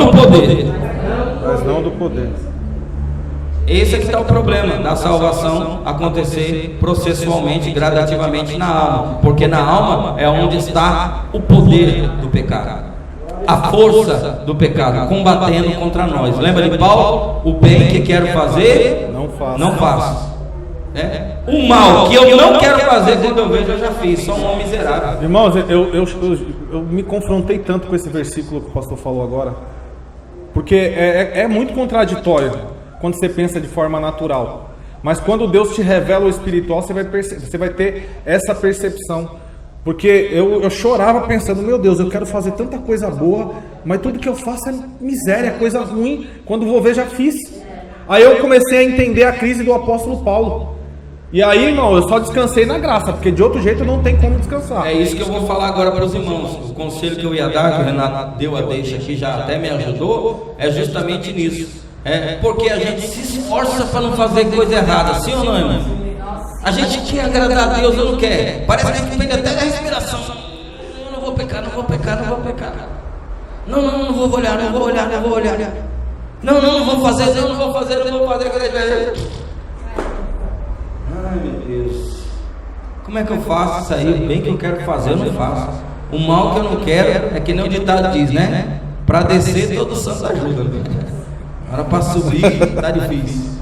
do poder. Esse é que está o problema da salvação acontecer processualmente, gradativamente na alma, porque na alma é onde está o poder do pecado, a força do pecado combatendo contra nós. Lembra de Paulo? O bem que quero fazer, não faço. O mal que eu não quero fazer, quando eu vejo, eu já fiz. Sou um homem miserável. Irmãos, eu me confrontei tanto com esse versículo que o pastor falou agora, porque é muito contraditório quando você pensa de forma natural. Mas quando Deus te revela o espiritual, você vai ter essa percepção. Porque eu chorava pensando: meu Deus, eu quero fazer tanta coisa boa, mas tudo que eu faço é miséria, coisa ruim. Quando vou ver, já fiz. Aí eu comecei a entender a crise do apóstolo Paulo. E aí, irmão, eu só descansei na graça, porque de outro jeito não tem como descansar. É isso que eu vou falar agora para os irmãos. O conselho que eu ia dar, que o Renato deu a deixa aqui, já até me ajudou, é justamente nisso. Porque a gente se esforça para não fazer coisa errada, sim ou não, irmão? A gente quer agradar a Deus ou não quer? Parece que a gente pega até a respiração. Não vou pecar. Não, não vou olhar. Não vou fazer. Ai, meu Deus. Como é que eu faço isso aí? O bem que eu quero fazer, eu não faço. O mal que eu não quero é que nem o ditado diz, né? Para descer, todo santo ajuda. Agora para subir, tá difícil.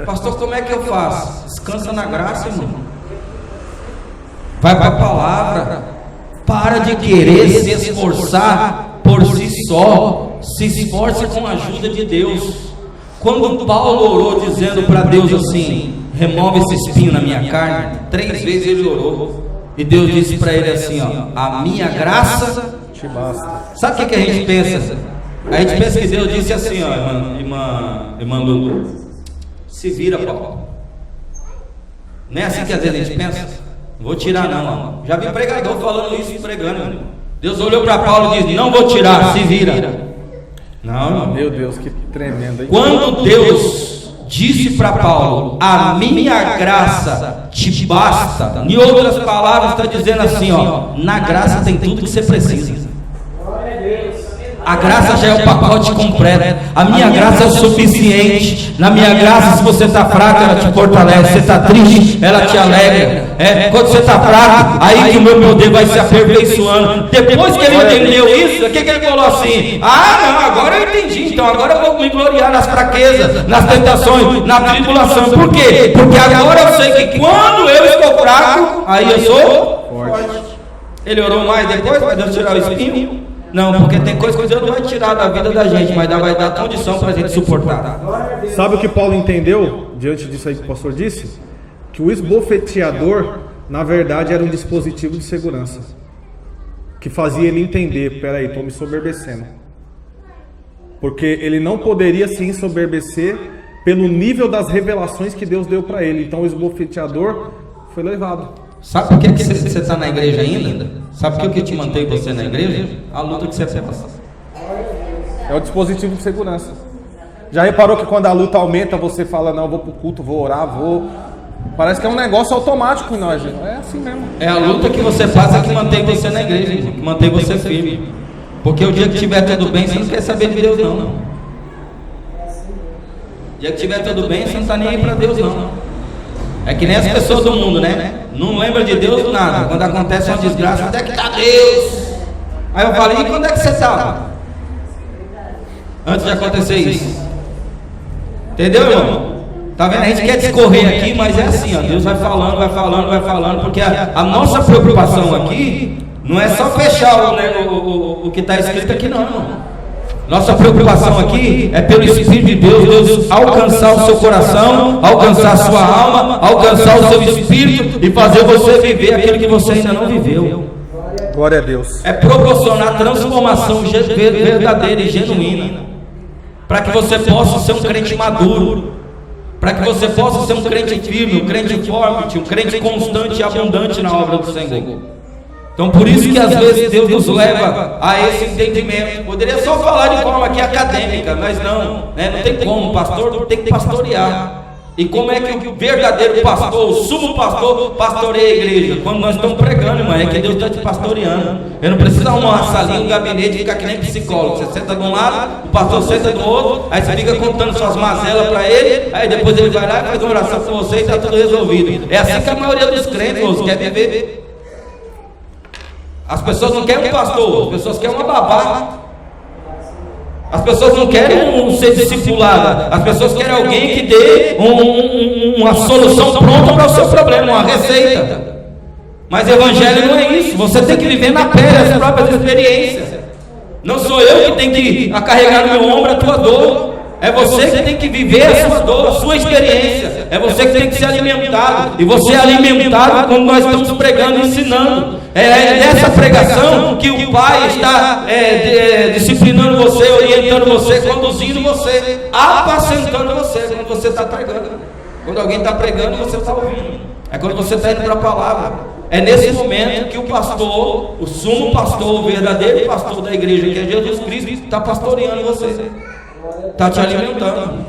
Pastor, como é que eu faço? Descansa na graça, irmão. Vai para a palavra. Para de querer se esforçar por si só. Se esforce com a ajuda de Deus. Quando Paulo orou dizendo para Deus assim: remove esse espinho na minha carne, 3 vezes ele orou. E Deus disse para ele assim: a minha graça te basta. Sabe o que a gente pensa? A gente pensa que Deus disse assim: irmã Lu, se vira, Paulo. Não é assim que às vezes a gente pensa? Não vou tirar não. Já vi pregador falando isso, pregando. Deus olhou para Paulo e disse: não vou tirar, se vira. Não, meu Deus, que tremendo, hein? Quando Deus disse para Paulo: a minha graça te basta, em outras palavras está dizendo assim, na graça tem tudo que você precisa. A graça já é o pacote completo. A minha graça é o suficiente. Na minha graça, se você está fraco, ela te fortalece. Se você está triste, ela te alegra. Quando você está fraco, aí que o meu poder vai se aperfeiçoando. Depois que ele entendeu isso, o que ele falou assim? Não, agora eu entendi. Então agora eu vou me gloriar nas fraquezas, nas tentações, na tribulação. Por quê? Porque agora eu sei que quando eu estou fraco, aí eu sou forte. Ele orou mais depois para Deus tirar o espinho? Não, porque tem coisa que Deus não vai tirar da vida da gente, mas vai dar condição para a gente suportar. Sabe o que Paulo entendeu diante disso aí que o pastor disse? Que o esbofeteador, na verdade, era um dispositivo de segurança que fazia ele entender: peraí, estou me soberbecendo. Porque ele não poderia se ensoberbecer pelo nível das revelações que Deus deu para ele. Então o esbofeteador foi levado. Sabe por que você está na igreja ainda? Sabe por que te mantém você na igreja? A luta que você passa. É o dispositivo de segurança. Já reparou que quando a luta aumenta, você fala: não, vou para o culto, vou orar, vou... Parece que é um negócio automático em nós, gente. É assim mesmo. É a luta que você passa que mantém você na igreja, que mantém você firme. Porque o dia que tiver tudo bem, você não quer saber de Deus não. O dia que tiver tudo bem, você não está nem aí para Deus não. É que nem as pessoas do mundo, né? Não lembra de Deus do nada. Quando acontece uma desgraça, onde é que está Deus? Aí eu falei: e quando é que você estava? Antes de acontecer isso. Entendeu, irmão? Tá vendo? A gente quer discorrer aqui, mas é assim, Deus vai falando, porque a nossa preocupação aqui não é só fechar o que está escrito aqui, não, irmão. Nossa preocupação aqui é pelo Espírito de Deus alcançar o seu coração, alcançar a sua alma, alcançar o seu espírito e fazer você viver aquilo que você ainda não viveu. Glória a Deus. É proporcionar transformação verdadeira e genuína, para que você possa ser um crente maduro, para que você possa ser um crente firme, um crente forte, um crente constante e abundante na obra do Senhor. Então por isso que às vezes Deus nos leva a esse entendimento. Poderia só falar de forma aqui acadêmica, mas não, né? Não tem como, o pastor tem que pastorear. E como é que o verdadeiro pastor, o sumo pastor, pastoreia a igreja? Quando nós estamos pregando, irmão, é que Deus está te pastoreando. Eu não preciso arrumar uma salinha, um gabinete e ficar que nem psicólogo. Você senta de um lado, o pastor senta do outro, aí você fica contando suas mazelas para ele, aí depois ele vai lá e faz uma oração com você e está tudo resolvido. É assim que a maioria dos crentes, irmãos, quer viver. As pessoas não querem um pastor, as pessoas querem uma babá. As pessoas não querem ser discipuladas, as pessoas querem alguém que dê uma solução pronta para o seu problema, uma receita. Mas evangelho não é isso, você tem que viver na pele as próprias experiências. Não sou eu que tenho que carregar no meu ombro a tua dor. É você que tem que viver a sua dor, a sua experiência. É você que tem que ser alimentado. E você é alimentado quando nós estamos pregando e ensinando. É nessa pregação que o Pai está disciplinando você, orientando você, conduzindo você, apacentando você quando você está pregando. Quando alguém está pregando, você está ouvindo. É quando você está indo para a palavra. É nesse momento que o pastor, o sumo pastor, o verdadeiro pastor da igreja, que é Jesus Cristo, está pastoreando você, está te alimentando.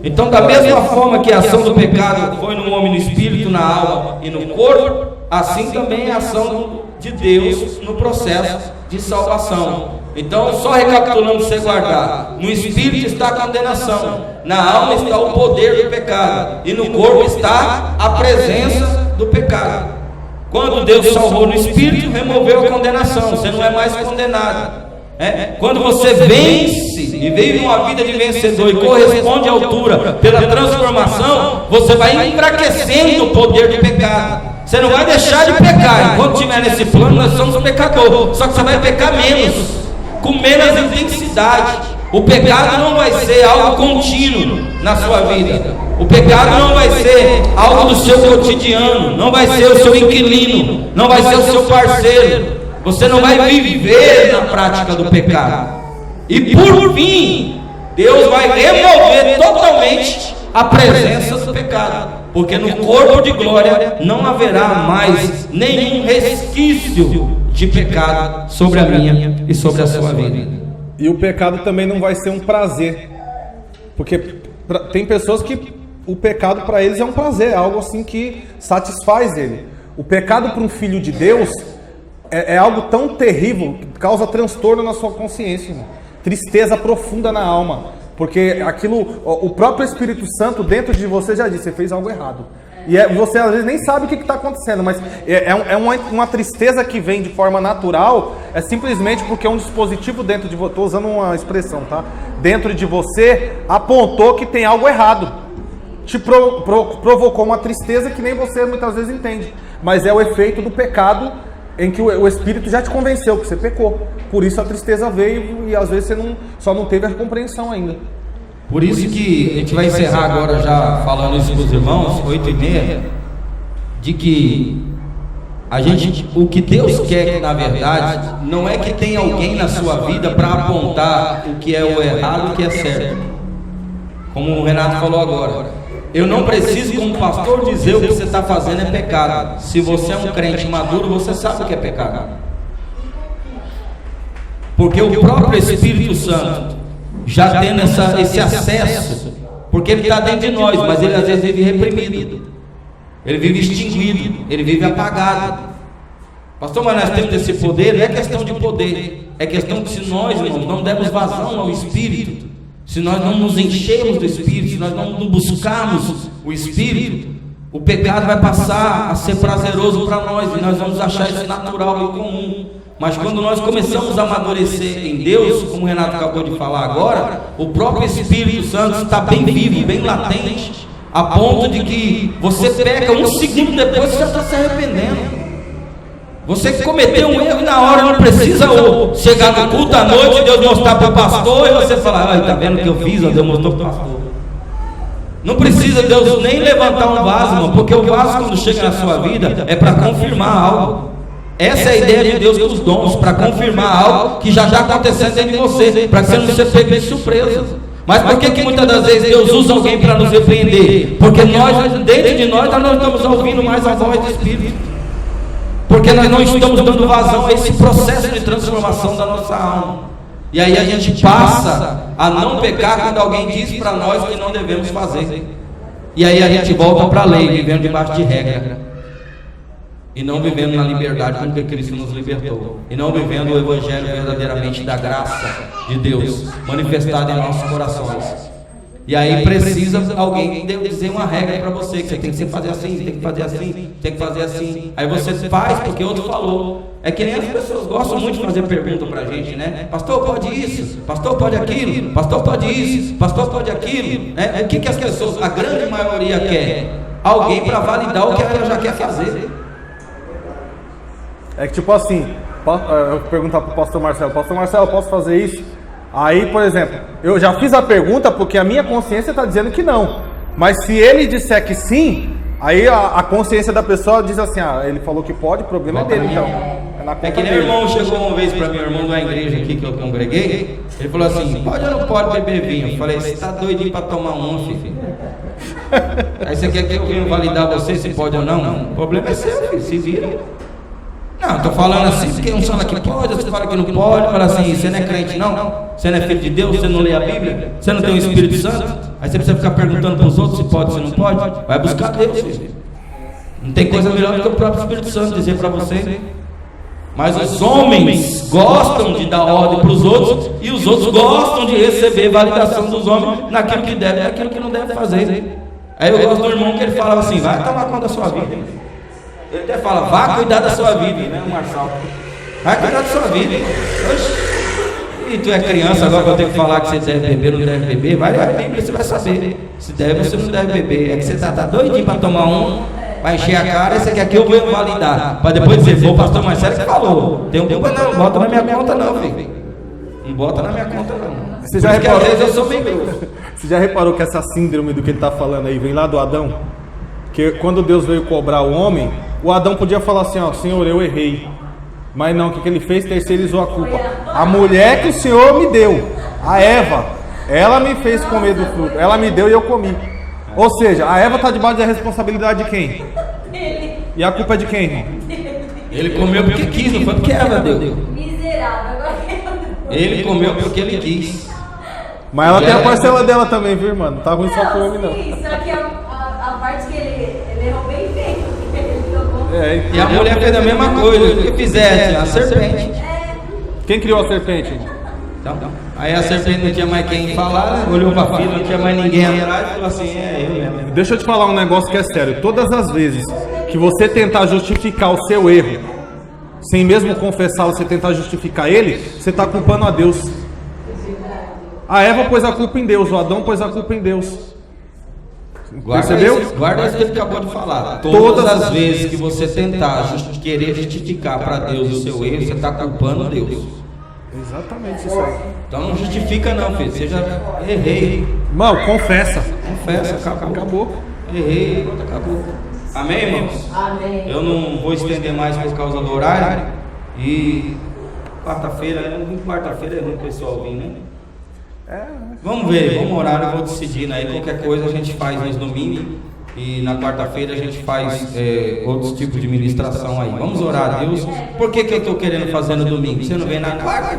Então, da mesma forma que a ação do pecado foi no homem, no espírito, na alma e no corpo, assim também é a ação de Deus no processo de salvação. Então, só recapitulando para você guardar: no espírito está a condenação, na alma está o poder do pecado, e no corpo está a presença do pecado. Quando Deus salvou no espírito, removeu a condenação, você não é mais condenado. Quando você vence e vive uma vida de vencedor e corresponde à altura pela transformação, você vai enfraquecendo o poder do pecado. Você não vai deixar de pecar. Enquanto estiver nesse plano, nós somos pecadores. Só que você vai pecar menos, com menos intensidade. O pecado não vai ser algo contínuo na sua vida. O pecado não vai ser algo do seu cotidiano. Não vai ser o seu inquilino. Não vai ser o seu parceiro. Você não vai viver na prática do pecado. E por fim, Deus vai remover totalmente a presença do pecado. Porque no corpo de glória não haverá mais nenhum resquício de pecado sobre a minha e sobre a sua vida. E o pecado também não vai ser um prazer. Porque tem pessoas que o pecado para eles é um prazer, é algo assim que satisfaz ele. O pecado para um filho de Deus é algo tão terrível que causa transtorno na sua consciência, irmão. Tristeza profunda na alma, porque aquilo, o próprio Espírito Santo dentro de você já disse: você fez algo errado. E você às vezes nem sabe o que está acontecendo, mas uma tristeza que vem de forma natural, é simplesmente porque um dispositivo dentro de você, estou usando uma expressão, tá? Dentro de você apontou que tem algo errado, te provocou uma tristeza que nem você muitas vezes entende, mas é o efeito do pecado, em que o Espírito já te convenceu que você pecou. Por isso a tristeza veio e às vezes você só não teve a compreensão ainda. Por isso que a gente vai encerrar agora já falando isso para os irmãos, 8h30, de que o que Deus quer, na verdade, não é que tenha alguém na sua vida para apontar o que é o errado e o que é certo. Como o Renato falou agora. Eu não preciso, como pastor, dizer o que você está fazendo é pecado. Se você é um crente maduro, você sabe o que é pecado. Porque o próprio Espírito Santo, já tendo esse acesso, porque ele está dentro de nós, mas ele às vezes vive reprimido, ele vive extinguido, ele vive apagado. Pastor, mas nós temos esse poder? Não é questão de poder, é questão de se nós, irmãos, não dermos vazão ao Espírito, se nós não nos enchermos do Espírito, se nós não buscarmos o Espírito, o pecado vai passar a ser prazeroso para nós e nós vamos achar isso natural e comum. Mas quando nós começamos a amadurecer em Deus, como o Renato acabou de falar agora, o próprio Espírito Santo está bem vivo, bem latente, a ponto de que você peca um segundo depois você já está se arrependendo. Você cometeu um erro e na hora não precisa chegar no culto à noite, Deus mostrar para o pastor e você falar: está vendo o que eu fiz? Deus mostrou para o pastor. Não precisa Deus nem levantar um vaso, irmão, porque o vaso, quando chega na sua vida, é para confirmar algo. Essa é a ideia de Deus com os dons, para confirmar algo que já está acontecendo dentro de você, para que você não seja pego de surpresa. Mas por que muitas das vezes Deus usa alguém para nos repreender? Porque nós, dentro de nós não estamos ouvindo mais a voz do Espírito. Porque nós não estamos dando vazão a esse processo de transformação da nossa alma. E aí a gente passa a não pecar quando alguém diz para nós que não devemos fazer. E aí a gente volta para a lei, vivendo debaixo de regra. E não vivendo na liberdade com que Cristo nos libertou. E não vivendo o Evangelho verdadeiramente da graça de Deus manifestado em nossos corações. E aí precisa alguém dizer uma regra para você, que você tem que fazer assim, tem que fazer assim, tem que fazer assim. Aí você faz porque outro falou. É que nem as pessoas gostam muito de fazer pergunta para a gente, né? Pastor, pode isso? Pastor, pode aquilo? Pastor, pode isso? Pastor, pode aquilo? O que as pessoas, a grande maioria quer? Alguém para validar o que ela já quer fazer. É que tipo assim, eu vou perguntar pro pastor Marcelo, posso fazer isso? Aí, por exemplo, eu já fiz a pergunta porque a minha consciência está dizendo que não. Mas se ele disser que sim, aí a consciência da pessoa diz assim, ele falou que pode, o problema é dele, então. É que nem meu irmão chegou uma vez para mim, o irmão da igreja aqui que eu congreguei, ele falou assim, pode ou não pode beber vinho? Eu falei, você está doidinho para tomar um, filho? Aí você quer que eu venha validar você se pode ou não? O problema é seu, filho, se vira. Não, estou falando assim, porque um fala que pode, outro fala que não pode. Fala assim, você não é crente não? Você não é filho de Deus? Você não lê a Bíblia? Você não tem o Espírito Santo? Aí você precisa ficar perguntando para os outros se pode, se não pode. Vai buscar Deus, filho. Não tem coisa melhor do que o próprio Espírito Santo dizer para você. Mas os homens gostam de dar ordem para os outros, e os outros gostam de receber validação dos homens naquilo que deve e naquilo que não deve fazer. Aí eu gosto do irmão que ele falava assim, vai tomar conta da sua vida. Ele até fala, vá cuidar da sua vida, né, Marçal? Vai cuidar da sua vida. Oxi. E tu é criança, agora eu tenho que falar que você deve beber ou não deve beber? Vai a Bíblia, você vai saber. Se deve ou se não deve beber. É que você tá doidinho para tomar um, vai encher a cara, esse aqui eu vou validar. Para depois dizer, o pastor Marcelo que falou. Tem um culpa não, bota na minha conta não, filho. Não bota na minha conta não. Você já reparou? Às vezes eu sou bem grosso. Você já reparou que essa síndrome do que ele está falando aí vem lá do Adão? Que quando Deus veio cobrar o homem, o Adão podia falar assim, Senhor, eu errei. Mas não, o que ele fez? Terceirizou a culpa. A mulher que o Senhor me deu, a Eva, ela me fez comer do fruto. Ela me deu e eu comi. Ou seja, a Eva está debaixo da responsabilidade de quem? E a culpa é de quem, irmão? Ele comeu porque quis, não foi porque Eva deu. Miserável, agora Ele comeu porque ele quis. Mas ela tem a parcela dela também, viu, irmão? Não tá ruim só pro homem, não. Sim, só que a parte que ele errou bem feito. Ele tomou. E a mulher fez a mesma coisa. O que fizesse? A serpente. Quem criou a serpente? Então, aí a serpente não tinha mais quem falar, né? Olhou para a fila, não tinha mais ninguém atrás e falou assim, eu mesmo. Deixa eu te falar um negócio que é sério. Todas as vezes que você tentar justificar o seu erro, sem mesmo confessá-lo, você tentar justificar ele, você está culpando a Deus. A Eva pôs a culpa em Deus, o Adão pôs a culpa em Deus. Percebeu? Guarda isso que ele acabou de falar. Todas as vezes que você tentar querer justificar para Deus o seu erro, você está culpando Deus. Exatamente isso aí. Então não justifica não, filho. Você já errei. Irmão, confessa. Confessa, acabou. Errei, acabou. Amém, irmãos? Amém. Eu não vou estender mais por causa do horário. E quarta-feira é ruim o pessoal vir, né? Vamos ver, vamos orar, eu vou decidindo aí. Qualquer coisa a gente faz nos domingos. E na quarta-feira a gente faz outros tipos de ministração aí. Vamos orar a Deus. Por que eu estou querendo fazer no domingo? Você não vem na quarta?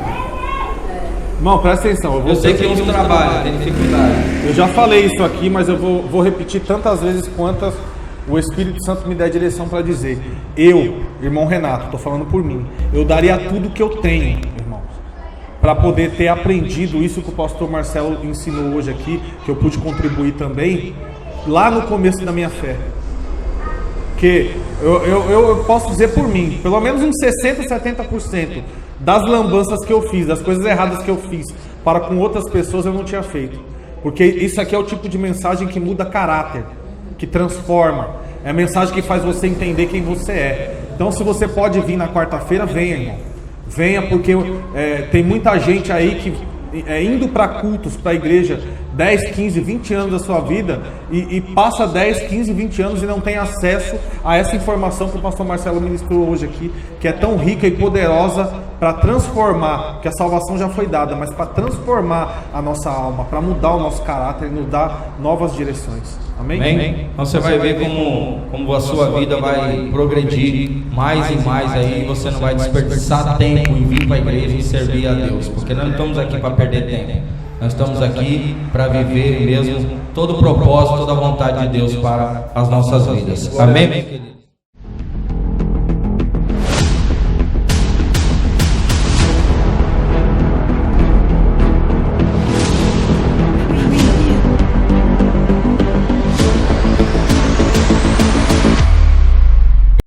Irmão, presta atenção. Eu sei que uns trabalham, tem dificuldade. Eu já falei isso aqui, mas eu vou repetir tantas vezes quantas o Espírito Santo me der direção para dizer. Eu, irmão Renato, estou falando por mim, eu daria tudo que eu tenho, irmãos, para poder ter aprendido isso que o pastor Marcelo ensinou hoje aqui, que eu pude contribuir também, lá no começo da minha fé. Que eu posso dizer por mim, pelo menos uns 60%, 70% das lambanças que eu fiz, das coisas erradas que eu fiz para com outras pessoas, eu não tinha feito. Porque isso aqui é o tipo de mensagem que muda caráter, que transforma. É a mensagem que faz você entender quem você é. Então, se você pode vir na quarta-feira, venha, irmão. Venha, porque tem muita gente aí que indo para cultos, para a igreja 10, 15, 20 anos da sua vida e passa 10, 15, 20 anos e não tem acesso a essa informação que o pastor Marcelo ministrou hoje aqui, que é tão rica e poderosa para transformar, que a salvação já foi dada, mas para transformar a nossa alma, para mudar o nosso caráter e nos dar novas direções. Amém? Amém? Então você vai ver como a sua vida vai progredir mais e mais aí, você não vai desperdiçar tempo em vir para a igreja e servir a Deus, porque nós não estamos aqui para perder tempo, nós estamos aqui para viver mesmo todo o propósito, toda a vontade de Deus para as nossas vidas. Amém?